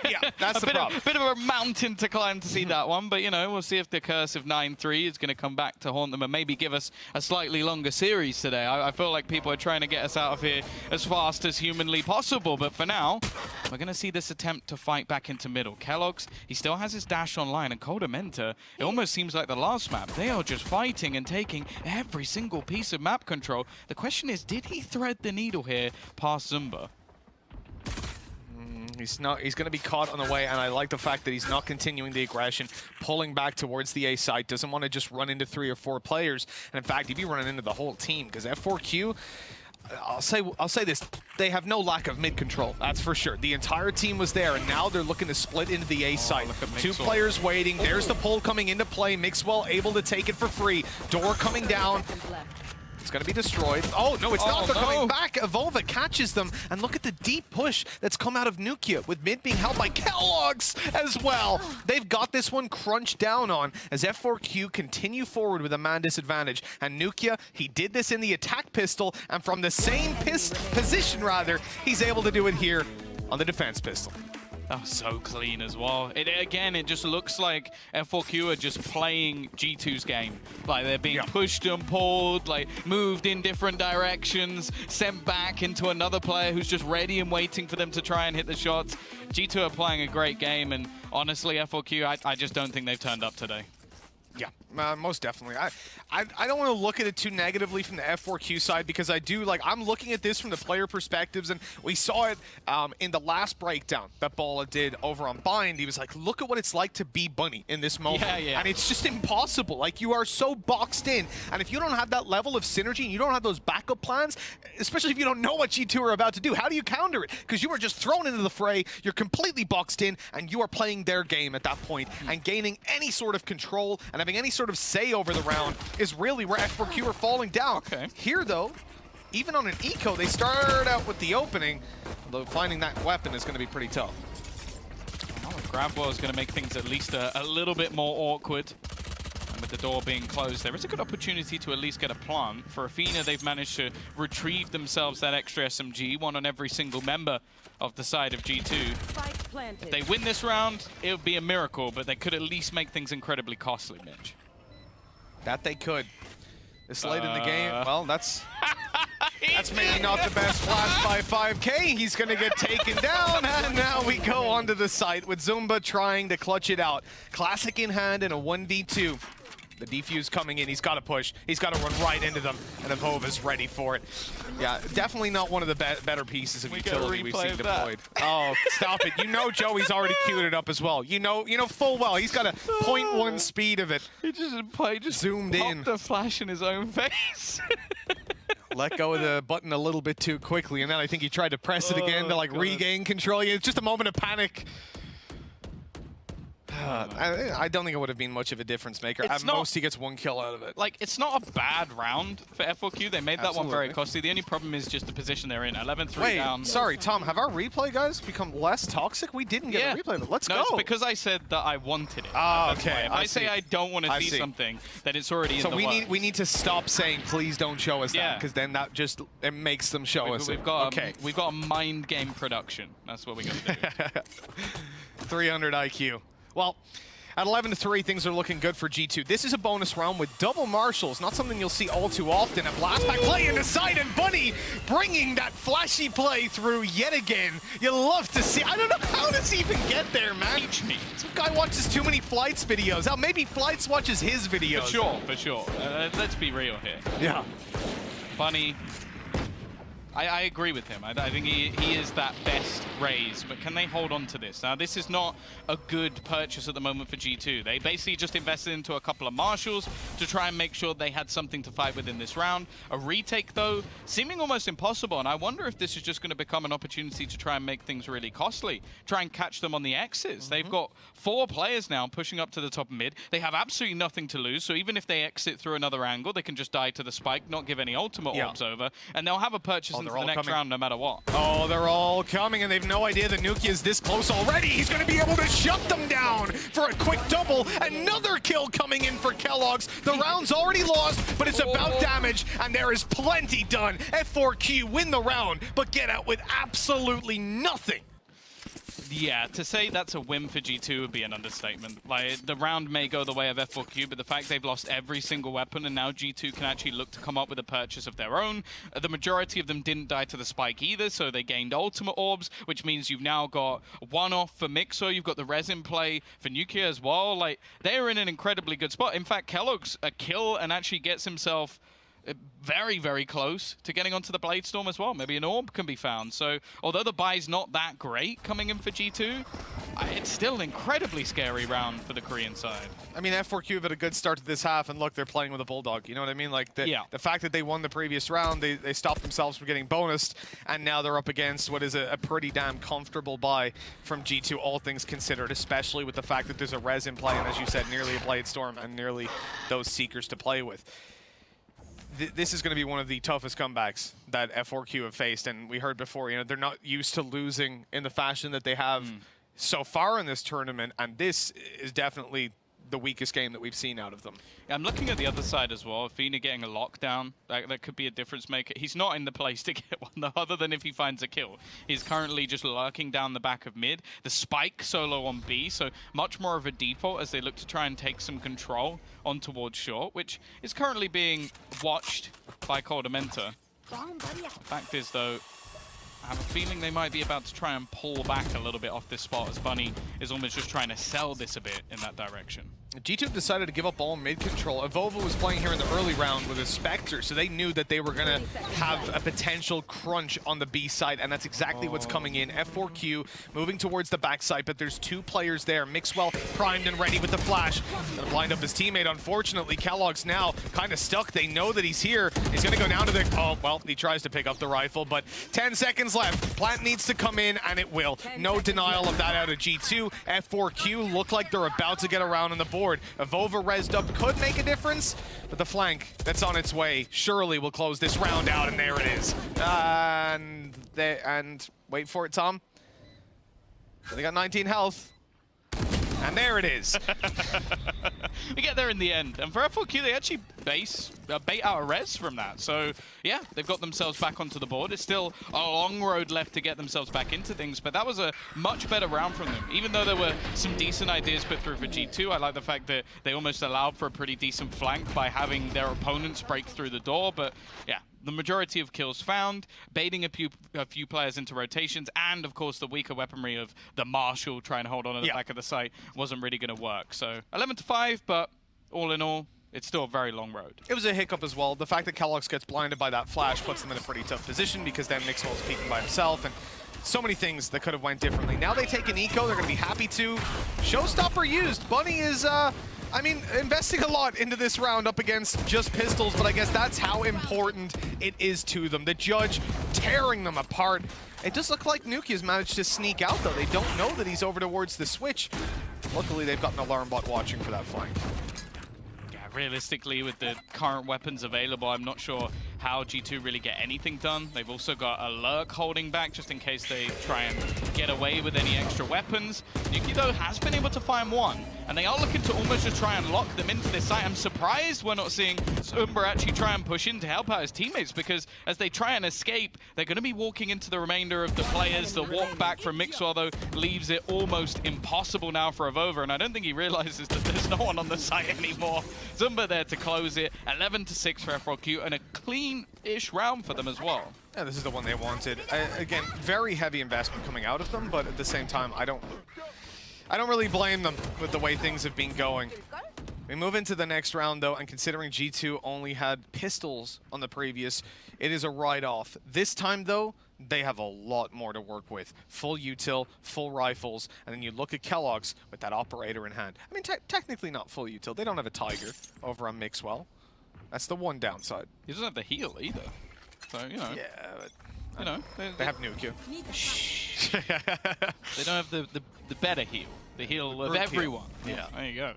Yeah, that's the problem. Bit of a mountain to climb to see that one, but you know, we'll see if the curse of 9-3 is going to come back to haunt them and maybe give us a slightly longer series today. I feel like people are trying to get us out of here as fast as humanly possible, but for now, we're going to see this attempt to fight back into middle. keloqz, he still has his dash online, and Coldamenta, it almost seems like the last map. They are just fighting and taking every single piece of map control. The question is, did he thread the needle here past Zumba? He's not. He's going to be caught on the way, and I like the fact that he's not continuing the aggression, pulling back towards the A site. Doesn't want to just run into 3 or 4 players, and in fact, he'd be running into the whole team because F4Q. I'll say this: they have no lack of mid control. That's for sure. The entire team was there, and now they're looking to split into the A site. 2 players waiting. There's the pull coming into play. Mixwell able to take it for free. Door coming down. It's going to be destroyed. Oh, no, it's not. They're coming back. Avova catches them. And look at the deep push that's come out of Nukia, with mid being held by keloqz as well. They've got this one crunched down on as F4Q continue forward with a man disadvantage. And Nukia, he did this in the attack pistol, and from the same position, he's able to do it here on the defense pistol. Oh, so clean as well. Again, it just looks like F4Q are just playing G2's game. Like, they're being pushed and pulled, like, moved in different directions, sent back into another player who's just ready and waiting for them to try and hit the shots. G2 are playing a great game, and honestly, F4Q, I just don't think they've turned up today. Yeah, most definitely. I don't want to look at it too negatively from the F4Q side, because I do, like, I'm looking at this from the player perspectives, and we saw it in the last breakdown that Bola did over on Bind. He was like, look at what it's like to be Bunny in this moment. Yeah. And it's just impossible. Like, you are so boxed in, and if you don't have that level of synergy, and you don't have those backup plans, especially if you don't know what G2 are about to do, how do you counter it? Because you are just thrown into the fray, you're completely boxed in, and you are playing their game at that point, and gaining any sort of control and having any sort of say over the round is really where F4Q are falling down. Here, though, even on an eco, they start out with the opening, although finding that weapon is going to be pretty tough. Grabwell is going to make things at least a little bit more awkward. And with the door being closed, there is a good opportunity to at least get a plant. For Athena, they've managed to retrieve themselves that extra SMG, one on every single member of the side of G2. If they win this round, it would be a miracle, but they could at least make things incredibly costly, Mitch. That they could. This late in the game, well, that's That's maybe not the best flash by 5K. He's going to get taken down, and now we go onto the site with Zumba trying to clutch it out. Classic in hand in a 1v2. The defuse coming in, he's got to push. He's got to run right into them, and Evova's ready for it. Yeah, definitely not one of the better pieces of utility we've seen deployed. Oh, stop it. You know Joey's already queued it up as well. You know full well he's got a 0.1 speed of it. He just zoomed in. The flash in his own face. Let go of the button a little bit too quickly, and then I think he tried to press it again to like regain control. It's just a moment of panic. I don't think it would have been much of a difference maker. At most, he gets 1 kill out of it. Like, it's not a bad round for F4Q. They made that one very costly. The only problem is just the position they're in. 11-3 down. Sorry, Tom. Have our replay guys become less toxic? We didn't get a replay, but let's go. It's because I said that I wanted it. Oh, okay. If I say I don't want to see something, then it's already in the works. So we need to stop saying, please don't show us that, because then that just it makes them show us we've it. got okay. We've got a mind game production. That's what we got to do. 300 IQ. Well, at 11-3, things are looking good for G2. This is a bonus round with double marshals, not something you'll see all too often. A blast back play into side, and Bunny bringing that flashy play through yet again. You love to see. I don't know, how does he even get there, man? Teach me. Some guy watches too many Flights videos. Hell, maybe Flights watches his videos. For sure. Let's be real here. Yeah. Bunny. I agree with him. I think he is that best raise, but can they hold on to this? Now, this is not a good purchase at the moment for G2. They basically just invested into a couple of marshals to try and make sure they had something to fight with in this round. A retake, though, seeming almost impossible, and I wonder if this is just going to become an opportunity to try and make things really costly, try and catch them on the X's. They've got 4 players now pushing up to the top mid. They have absolutely nothing to lose, so even if they exit through another angle, they can just die to the spike, not give any ultimate orbs over, and they'll have a purchase into the next round no matter what. Oh, they're all coming, and they've no idea that Nuki is this close already. He's going to be able to shut them down for a quick double. Another kill coming in for Kellogg's. The round's already lost, but it's about damage, and there is plenty done. F4Q win the round, but get out with absolutely nothing. Yeah, to say that's a win for G2 would be an understatement. Like, the round may go the way of F4Q, but the fact they've lost every single weapon and now G2 can actually look to come up with a purchase of their own. The majority of them didn't die to the spike either, so they gained ultimate orbs, which means you've now got 1 off for Mixo, you've got the resin play for Nuclear as well. Like, they're in an incredibly good spot. In fact, Kellogg's a kill and actually gets himself very, very close to getting onto the Bladestorm as well. Maybe an orb can be found. So, although the buy's not that great coming in for G2, it's still an incredibly scary round for the Korean side. I mean, F4Q have had a good start to this half, and look, they're playing with a Bulldog. You know what I mean? Like, the fact that they won the previous round, they stopped themselves from getting bonused, and now they're up against what is a pretty damn comfortable buy from G2, all things considered, especially with the fact that there's a resin play, and as you said, nearly a Bladestorm, and nearly those Seekers to play with. This is going to be one of the toughest comebacks that F4Q have faced, and we heard before, you know, they're not used to losing in the fashion that they have so far in this tournament, and this is definitely the weakest game that we've seen out of them. Yeah, I'm looking at the other side as well. Fina getting a lockdown, that could be a difference maker. He's not in the place to get one, though, other than if he finds a kill. He's currently just lurking down the back of mid. The spike solo on B, so much more of a default as they look to try and take some control on towards short, which is currently being watched by Coldamenta. Fact is, though, I have a feeling they might be about to try and pull back a little bit off this spot as Bunny is almost just trying to sell this a bit in that direction. G2 decided to give up all mid control. Evovo was playing here in the early round with a Spectre, so they knew that they were going to have a potential crunch on the B side, and that's exactly what's coming in. F4Q moving towards the backside, but there's 2 players there. Mixwell primed and ready with the flash. Gonna blind up his teammate. Unfortunately, Kellogg's now kind of stuck. They know that he's here. He's going to go down to the... Oh, well, he tries to pick up the rifle, but 10 seconds left. Plant needs to come in, and it will. No denial of that out of G2. F4Q look like they're about to get around on the board. Evova rezzed up could make a difference, but the flank that's on its way surely will close this round out, and there it is. And wait for it, Tom. They got 19 health. And there it is. We get there in the end. And for F4Q, they actually bait out a res from that. So, yeah, they've got themselves back onto the board. It's still a long road left to get themselves back into things, but that was a much better round from them. Even though there were some decent ideas put through for G2, I like the fact that they almost allowed for a pretty decent flank by having their opponents break through the door. But, yeah, the majority of kills found, baiting a few players into rotations, and of course the weaker weaponry of the Marshall trying to hold on to the back of the site wasn't really going to work. So 11-5, but all in all, it's still a very long road. It was a hiccup as well. The fact that keloqz gets blinded by that flash puts them in a pretty tough position because then Mixwell's peeking by himself, and so many things that could have went differently. Now they take an eco, they're going to be happy to. Showstopper used. Bunny is, I mean, investing a lot into this round up against just pistols, but I guess that's how important it is to them. The judge tearing them apart. It does look like Nuki has managed to sneak out, though. They don't know that he's over towards the switch. Luckily, they've got an alarm bot watching for that flank. Realistically, with the current weapons available, I'm not sure how G2 really get anything done. They've also got a lurk holding back just in case they try and get away with any extra weapons. Nuki, though, has been able to find one, and they are looking to almost just try and lock them into this site. I'm surprised we're not seeing Zumba actually try and push in to help out his teammates, because as they try and escape, they're going to be walking into the remainder of the players. The walk back from Mixwell, though, leaves it almost impossible now for Avova, and I don't think he realizes that there's no one on the site anymore. Zumba there to close it. 11-6 for F4Q, and a clean-ish round for them as well. Yeah, this is the one they wanted. Again, very heavy investment coming out of them, but at the same time, I don't really blame them with the way things have been going. We move into the next round, though, and considering G2 only had pistols on the previous, it is a write-off. This time, though, they have a lot more to work with. Full util, full rifles, and then you look at keloqz with that operator in hand. I mean, technically not full util. They don't have a Tiger over on Mixwell. That's the one downside. He doesn't have the heal either. So, you know. Yeah, but you know, they have Nuki. They don't have the better heal. The heal of everyone. Yeah, there you go.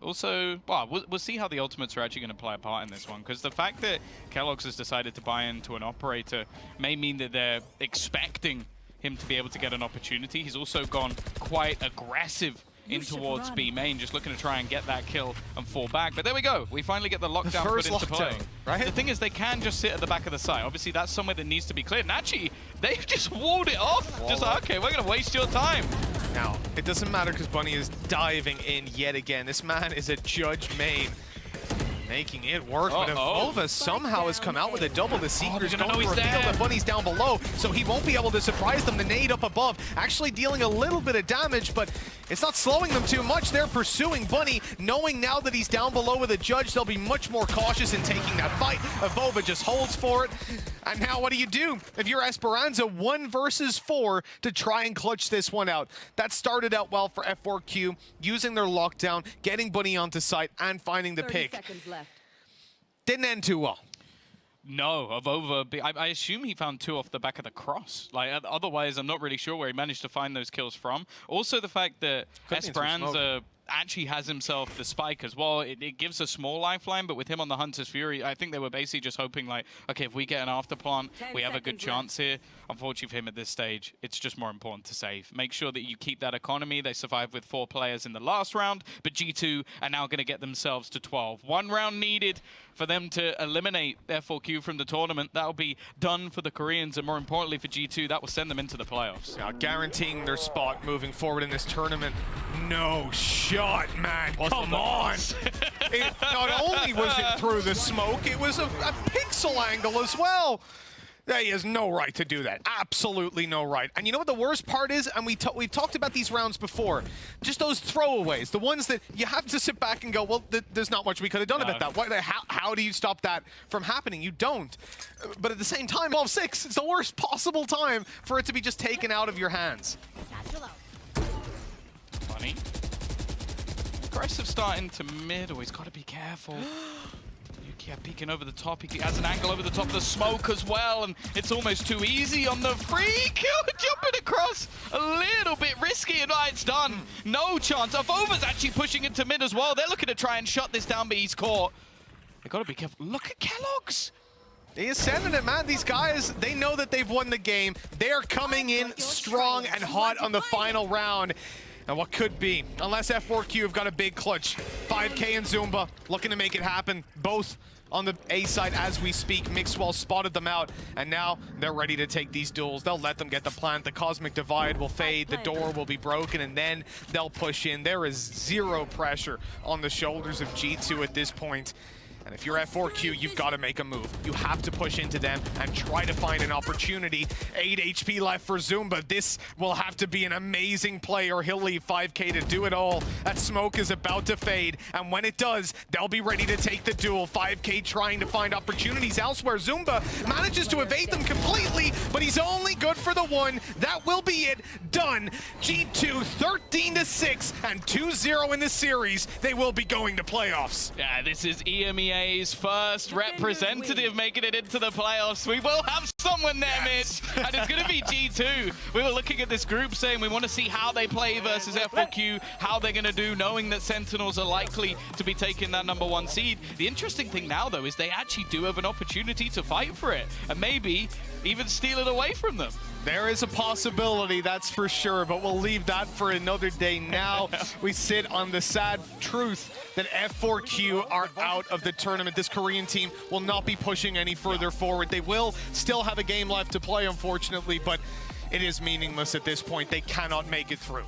Also, well, we'll see how the ultimates are actually going to play a part in this one, because the fact that keloqz has decided to buy into an operator may mean that they're expecting him to be able to get an opportunity. He's also gone quite aggressive in towards B main, just looking to try and get that kill and fall back. But there we go. We finally get the lockdown put into play. Right? The thing is, they can just sit at the back of the site. Obviously, that's somewhere that needs to be cleared. And actually, they've just walled it off. Just like, okay, we're going to waste your time. Now, it doesn't matter because Bunny is diving in yet again. This man is a judge main. Making it work, but Avova somehow has come out with a double. The Seeker's going to reveal that Bunny's down below, so he won't be able to surprise them. The nade up above, actually dealing a little bit of damage, but it's not slowing them too much. They're pursuing Bunny, knowing now that he's down below with a judge, they'll be much more cautious in taking that fight. Avova just holds for it. And now what do you do? If you're Esperanza, 1 versus 4 to try and clutch this one out. That started out well for F4Q, using their lockdown, getting Bunny onto site, and finding the pick. 30 seconds left. Didn't end too well. No, Avova, I assume he found 2 off the back of the cross. Like, otherwise, I'm not really sure where he managed to find those kills from. Also, the fact that Esperanza actually has himself the spike as well. It gives a small lifeline, but with him on the Hunter's Fury, I think they were basically just hoping, like, okay, if we get an afterplant, we have a good chance here. Unfortunately for him at this stage, it's just more important to save. Make sure that you keep that economy. They survived with 4 players in the last round, but G2 are now going to get themselves to 12. 1 round needed for them to eliminate F4Q from the tournament. That'll be done for the Koreans, and more importantly for G2, that will send them into the playoffs. Now guaranteeing their spot moving forward in this tournament. No shot, man. Come on. It, not only was it through the smoke, it was a pixel angle as well. He has no right to do that. Absolutely no right. And you know what the worst part is? And we've talked about these rounds before. Just those throwaways, the ones that you have to sit back and go, well, there's not much we could have done about that. How do you stop that from happening? You don't. But at the same time, 12-6, it's the worst possible time for it to be just taken out of your hands. Funny. Aggressive starting to mid. Oh, he's got to be careful. Yeah, peeking over the top. He has an angle over the top of the smoke as well, and it's almost too easy on the free kill. Jumping across a little bit risky, and it's done. No chance. Avova's actually pushing into mid as well. They're looking to try and shut this down, but he's caught. They got to be careful. Look at keloqz. He is sending it, man. These guys, they know that they've won the game. They're coming in strong and hot on the final round. And what could be, unless F4Q have got a big clutch. 5K and Zumba looking to make it happen. Both on the A side as we speak. Mixwell spotted them out, and now they're ready to take these duels. They'll let them get the plant. The Cosmic Divide will fade. The door will be broken, and then they'll push in. There is zero pressure on the shoulders of G2 at this point. And if you're F4Q, you've got to make a move. You have to push into them and try to find an opportunity. 8 HP left for Zumba. This will have to be an amazing play or he'll leave 5K to do it all. That smoke is about to fade, and when it does, they'll be ready to take the duel. 5K trying to find opportunities elsewhere. Zumba manages to evade them completely, but he's only good for the one. That will be it. Done. G2 13-6 and 2-0 in the series. They will be going to playoffs. Yeah, this is EMEA's first representative making it into the playoffs. We will have someone there, Mitch, and it's going to be G2. We were looking at this group saying we want to see how they play versus F4Q, how they're going to do, knowing that Sentinels are likely to be taking that #1 seed. The interesting thing now, though, is they actually do have an opportunity to fight for it, and maybe even steal it away from them. There is a possibility, that's for sure, but we'll leave that for another day. Now we sit on the sad truth that F4Q are out of the tournament. This Korean team will not be pushing any further forward. They will still have a game left to play, unfortunately, but it is meaningless at this point. They cannot make it through.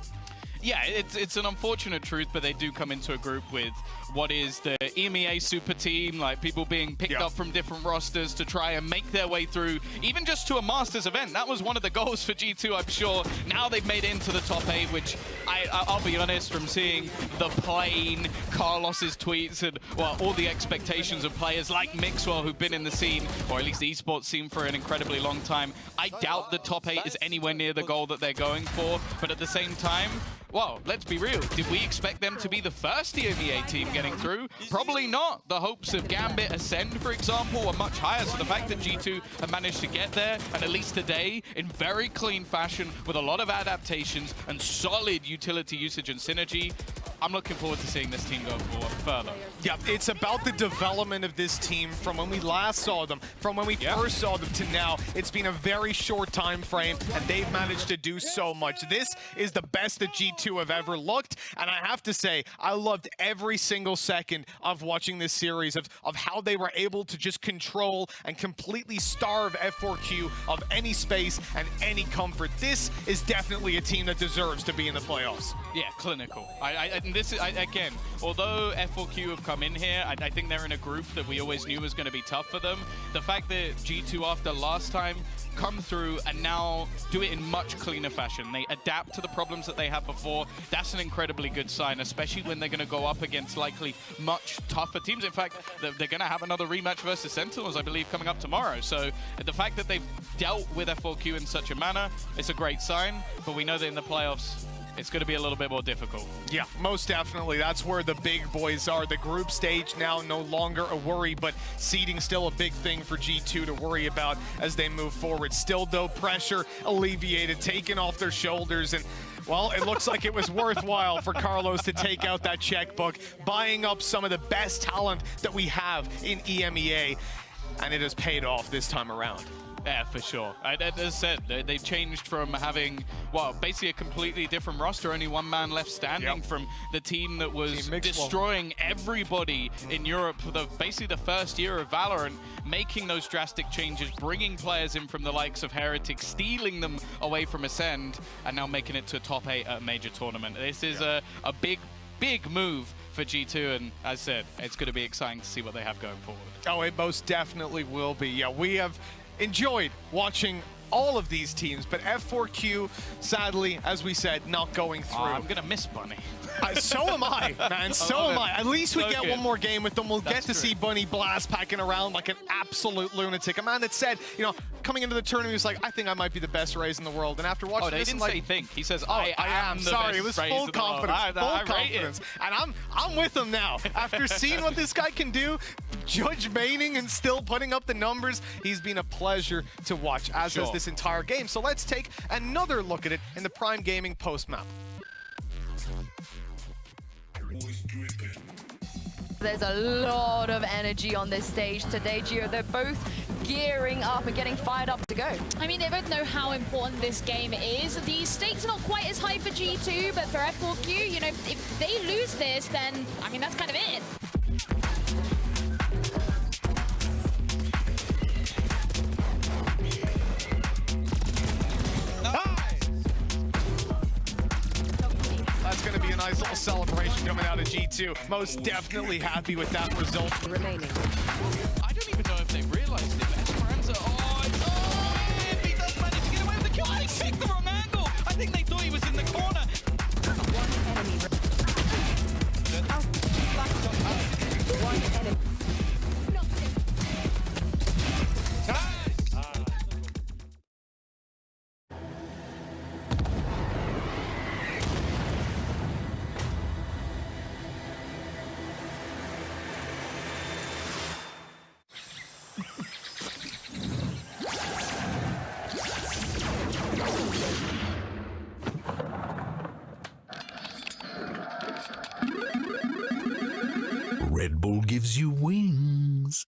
Yeah, it's an unfortunate truth, but they do come into a group with what is the EMEA super team, like people being picked up from different rosters to try and make their way through, even just to a Masters event. That was one of the goals for G2, I'm sure. Now they've made it into the top 8, which I'll be honest, from seeing the plain Carlos's tweets and, well, all the expectations of players like Mixwell who've been in the scene, or at least the esports scene, for an incredibly long time, I doubt the top 8 is anywhere near the goal that they're going for. But at the same time, well, let's be real. Did we expect them to be the first EMEA team getting through? Probably not. The hopes of Gambit Ascend, for example, were much higher. So the fact that G2 have managed to get there, and at least today, in very clean fashion, with a lot of adaptations and solid utility usage and synergy, I'm looking forward to seeing this team go forward further. Yeah, it's about the development of this team from when we last saw them, from when we first saw them to now. It's been a very short time frame, and they've managed to do so much. This is the best that G2 have ever looked, and I have to say, I loved every single second of watching this series, of how they were able to just control and completely starve F4Q of any space and any comfort. This is definitely a team that deserves to be in the playoffs. Yeah, clinical. And this is, again, although F4Q have come in here, I think they're in a group that we always knew was going to be tough for them. The fact that G2, after last time, come through and now do it in much cleaner fashion. They adapt to the problems that they had before. That's an incredibly good sign, especially when they're going to go up against likely much tougher teams. In fact, they're going to have another rematch versus Sentinels, I believe, coming up tomorrow. So the fact that they've dealt with F4Q in such a manner, it's a great sign, but we know that in the playoffs, it's going to be a little bit more difficult. Yeah, most definitely. That's where the big boys are. The group stage now no longer a worry, but seeding still a big thing for G2 to worry about as they move forward. Still, though, pressure alleviated, taken off their shoulders, and well, it looks like it was worthwhile for Carlos to take out that checkbook, buying up some of the best talent that we have in EMEA, and it has paid off this time around. Yeah, for sure. As I said, they changed from having, well, basically a completely different roster, only one man left standing from the team that was destroying everybody in Europe for basically the first year of Valorant, making those drastic changes, bringing players in from the likes of Heretic, stealing them away from Ascend, and now making it to top 8 at a major tournament. This is a big move for G2, and as I said, it's going to be exciting to see what they have going forward. Oh, it most definitely will be. Yeah, we have enjoyed watching all of these teams, but F4Q, sadly, as we said, not going through. I'm going to miss Bunny. So am I, man. So am I. At least we So get good. one more game with them. We'll get to see Bunny blast packing around like an absolute lunatic. A man that said, you know, coming into the tournament, he was like, I think I might be the best Raze in the world. And after watching they this, didn't like, say think. He says, I am. the Sorry, best it was Raze full in the world. confidence. Full I rate confidence. And I'm with him now. After seeing what this guy can do, judge maining and still putting up the numbers, he's been a pleasure to watch, as has this entire game. So let's take another look at it in the Prime Gaming post map. There's a lot of energy on this stage today, Gio. They're both gearing up and getting fired up to go. I mean, they both know how important this game is. The stakes are not quite as high for G2, but for F4Q, you know, if they lose this, then, I mean, that's kind of it. That's going to be an nice little celebration coming out of G2. Most definitely happy with that result. Remaining. I don't even know if they realized it, but Esperanza, if he does manage to get away with the kill, he picked the wrong angle. I think they thought he was in the corner. One enemy. One enemy. Red Bull gives you wings.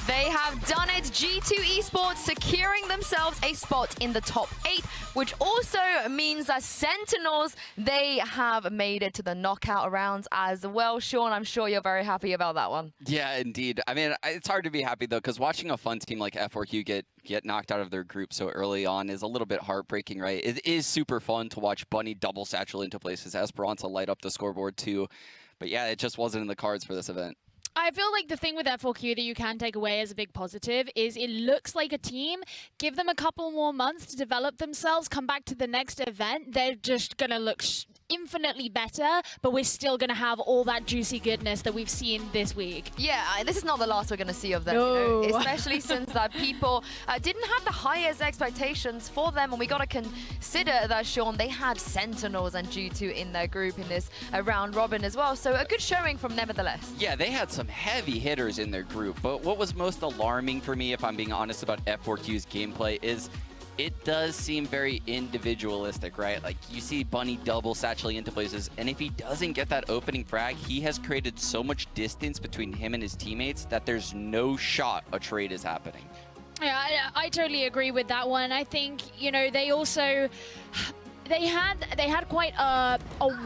They have done it. G2 Esports securing themselves a spot in the top 8, which also means that Sentinels, they have made it to the knockout rounds as well. Sean, I'm sure you're very happy about that one. Yeah, indeed. I mean, it's hard to be happy, though, because watching a fun team like F4Q get knocked out of their group so early on is a little bit heartbreaking, right? It is super fun to watch Bunny double satchel into places, Esperanza light up the scoreboard, too. But yeah, it just wasn't in the cards for this event. I feel like the thing with F4Q that you can take away as a big positive is it looks like a team. Give them a couple more months to develop themselves, come back to the next event. They're just going to look infinitely better, but we're still going to have all that juicy goodness that we've seen this week. Yeah, this is not the last we're going to see of them, No. you know, especially since that people didn't have the highest expectations for them, and we got to consider that, Sean, they had Sentinels and G2 in their group in this round robin as well, so a good showing from nevertheless. Yeah, they had some heavy hitters in their group, but what was most alarming for me, if I'm being honest about F4Q's gameplay, is it does seem very individualistic, right? Like, you see Bunny double satcheling into places, and if he doesn't get that opening frag, he has created so much distance between him and his teammates that there's no shot a trade is happening. Yeah, I totally agree with that one. I think, you know, they also... They had quite a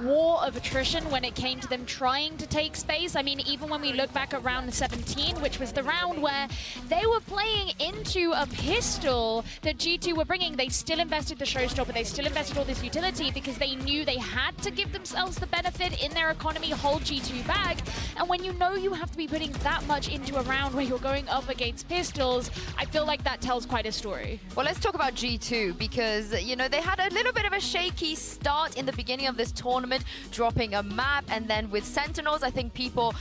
war of attrition when it came to them trying to take space. I mean, even when we look back at round 17, which was the round where they were playing into a pistol that G2 were bringing, they still invested the showstopper, they still invested all this utility because they knew they had to give themselves the benefit in their economy, hold G2 back. And when you know you have to be putting that much into a round where you're going up against pistols, I feel like that tells quite a story. Well, let's talk about G2 because, you know, they had a little bit of a shaky start in the beginning of this tournament, dropping a map, and then with Sentinels, I think people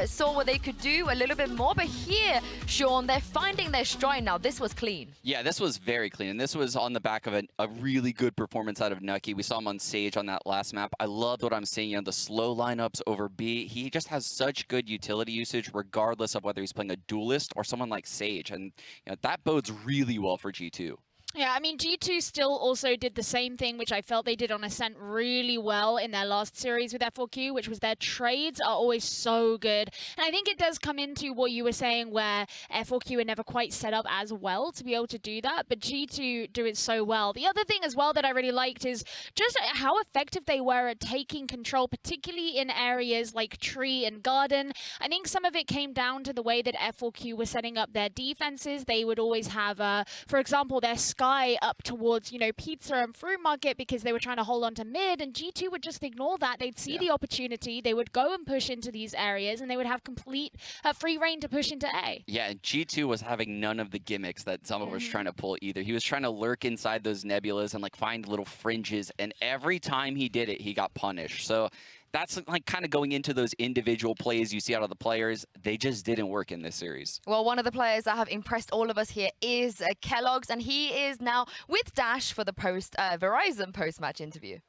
saw what they could do a little bit more. But here, Sean, they're finding their stride now. This was clean. Yeah, this was very clean, and this was on the back of a really good performance out of Nucky. We saw him on Sage on that last map. I loved what I'm seeing, you know, the slow lineups over B. He just has such good utility usage, regardless of whether he's playing a duelist or someone like Sage, and you know, that bodes really well for G2. Yeah, I mean, G2 still also did the same thing, which I felt they did on Ascent really well in their last series with F4Q, which was their trades are always so good. And I think it does come into what you were saying where F4Q are never quite set up as well to be able to do that, but G2 do it so well. The other thing as well that I really liked is just how effective they were at taking control, particularly in areas like Tree and Garden. I think some of it came down to the way that F4Q were setting up their defenses. They would always have, for example, their Sky up towards, you know, Pizza and Fruit Market because they were trying to hold on to mid, and G2 would just ignore that. They'd see the opportunity, they would go and push into these areas, and they would have complete free reign to push into A. Yeah, and G2 was having none of the gimmicks that Zumba was trying to pull either. He was trying to lurk inside those nebulas and like find little fringes, and every time he did it, he got punished. So that's like kind of going into those individual plays you see out of the players. They just didn't work in this series. Well, one of the players that have impressed all of us here is Kellogg's, and he is now with Dash for the Verizon post-match interview.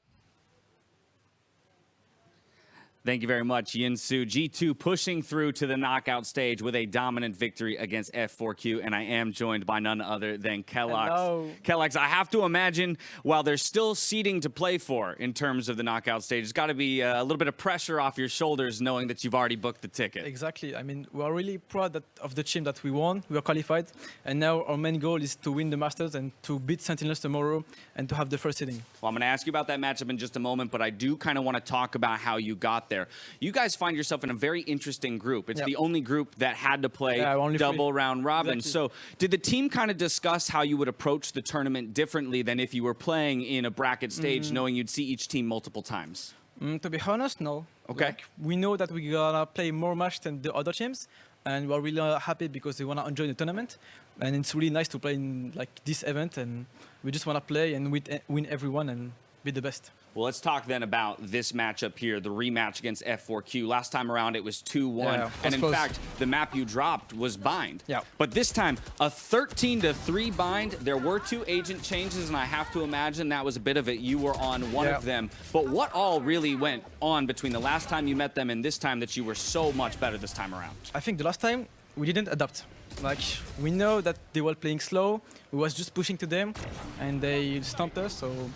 Thank you very much, Yinsu. G2 pushing through to the knockout stage with a dominant victory against F4Q, and I am joined by none other than Kellogg's. Hello. Kellogg's, I have to imagine, while there's still seeding to play for in terms of the knockout stage, it's got to be a little bit of pressure off your shoulders knowing that you've already booked the ticket. Exactly. I mean, we are really proud of the team that we won. We are qualified, and now our main goal is to win the Masters and to beat Sentinels tomorrow and to have the first seeding. Well, I'm going to ask you about that matchup in just a moment, but I do kind of want to talk about how you got there. You guys find yourself in a very interesting group. It's the only group that had to play double round robin. Exactly. So did the team kind of discuss how you would approach the tournament differently than if you were playing in a bracket stage, knowing you'd see each team multiple times? To be honest, no. Okay. Like, we know that we're gonna play more match than the other teams, and we're really happy because they wanna enjoy the tournament, and it's really nice to play in like this event, and we just wanna play and win everyone and be the best. Well, let's talk then about this matchup here, the rematch against F4Q. Last time around, it was 2-1. And in fact, the map you dropped was bind. Yeah. But this time, a 13-3 bind. There were 2 agent changes, and I have to imagine that was a bit of it. You were on one of them. But what all really went on between the last time you met them and this time that you were so much better this time around? I think the last time we didn't adapt. Like, we know that they were playing slow. We was just pushing to them, and they stumped us. So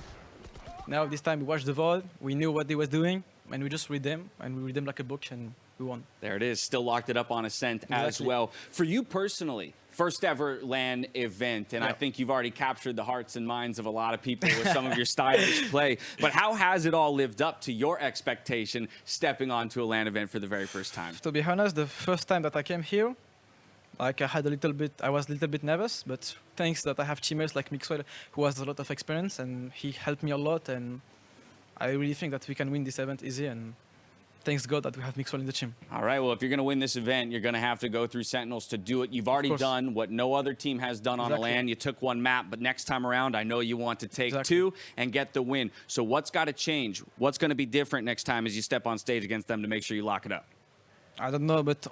now this time we watched the VOD, we knew what they was doing, and we just read them, and we read them like a book, and we won. There it is, still locked it up on Ascent as well. For you personally, first ever LAN event, and I think you've already captured the hearts and minds of a lot of people with some of your stylish play, but how has it all lived up to your expectation stepping onto a LAN event for the very first time? To be honest, the first time that I came here, like I was a little bit nervous, but thanks that I have teammates like Mixwell who has a lot of experience, and he helped me a lot, and I really think that we can win this event easy, and thanks God that we have Mixwell in the team. All right, well, if you're going to win this event, you're going to have to go through Sentinels to do it. You've already done what no other team has done on a LAN. You took 1 map, but next time around, I know you want to take 2 and get the win. So what's got to change? What's going to be different next time as you step on stage against them to make sure you lock it up? I don't know, but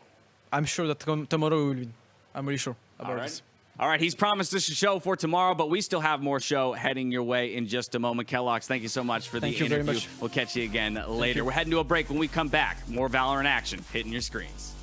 I'm sure that tomorrow we will win. I'm really sure about this. All right, he's promised us a show for tomorrow, but we still have more show heading your way in just a moment. Kellogg's, thank you so much for the interview. Thank you very much. We'll catch you again later. We're heading to a break. When we come back, more Valorant action hitting your screens.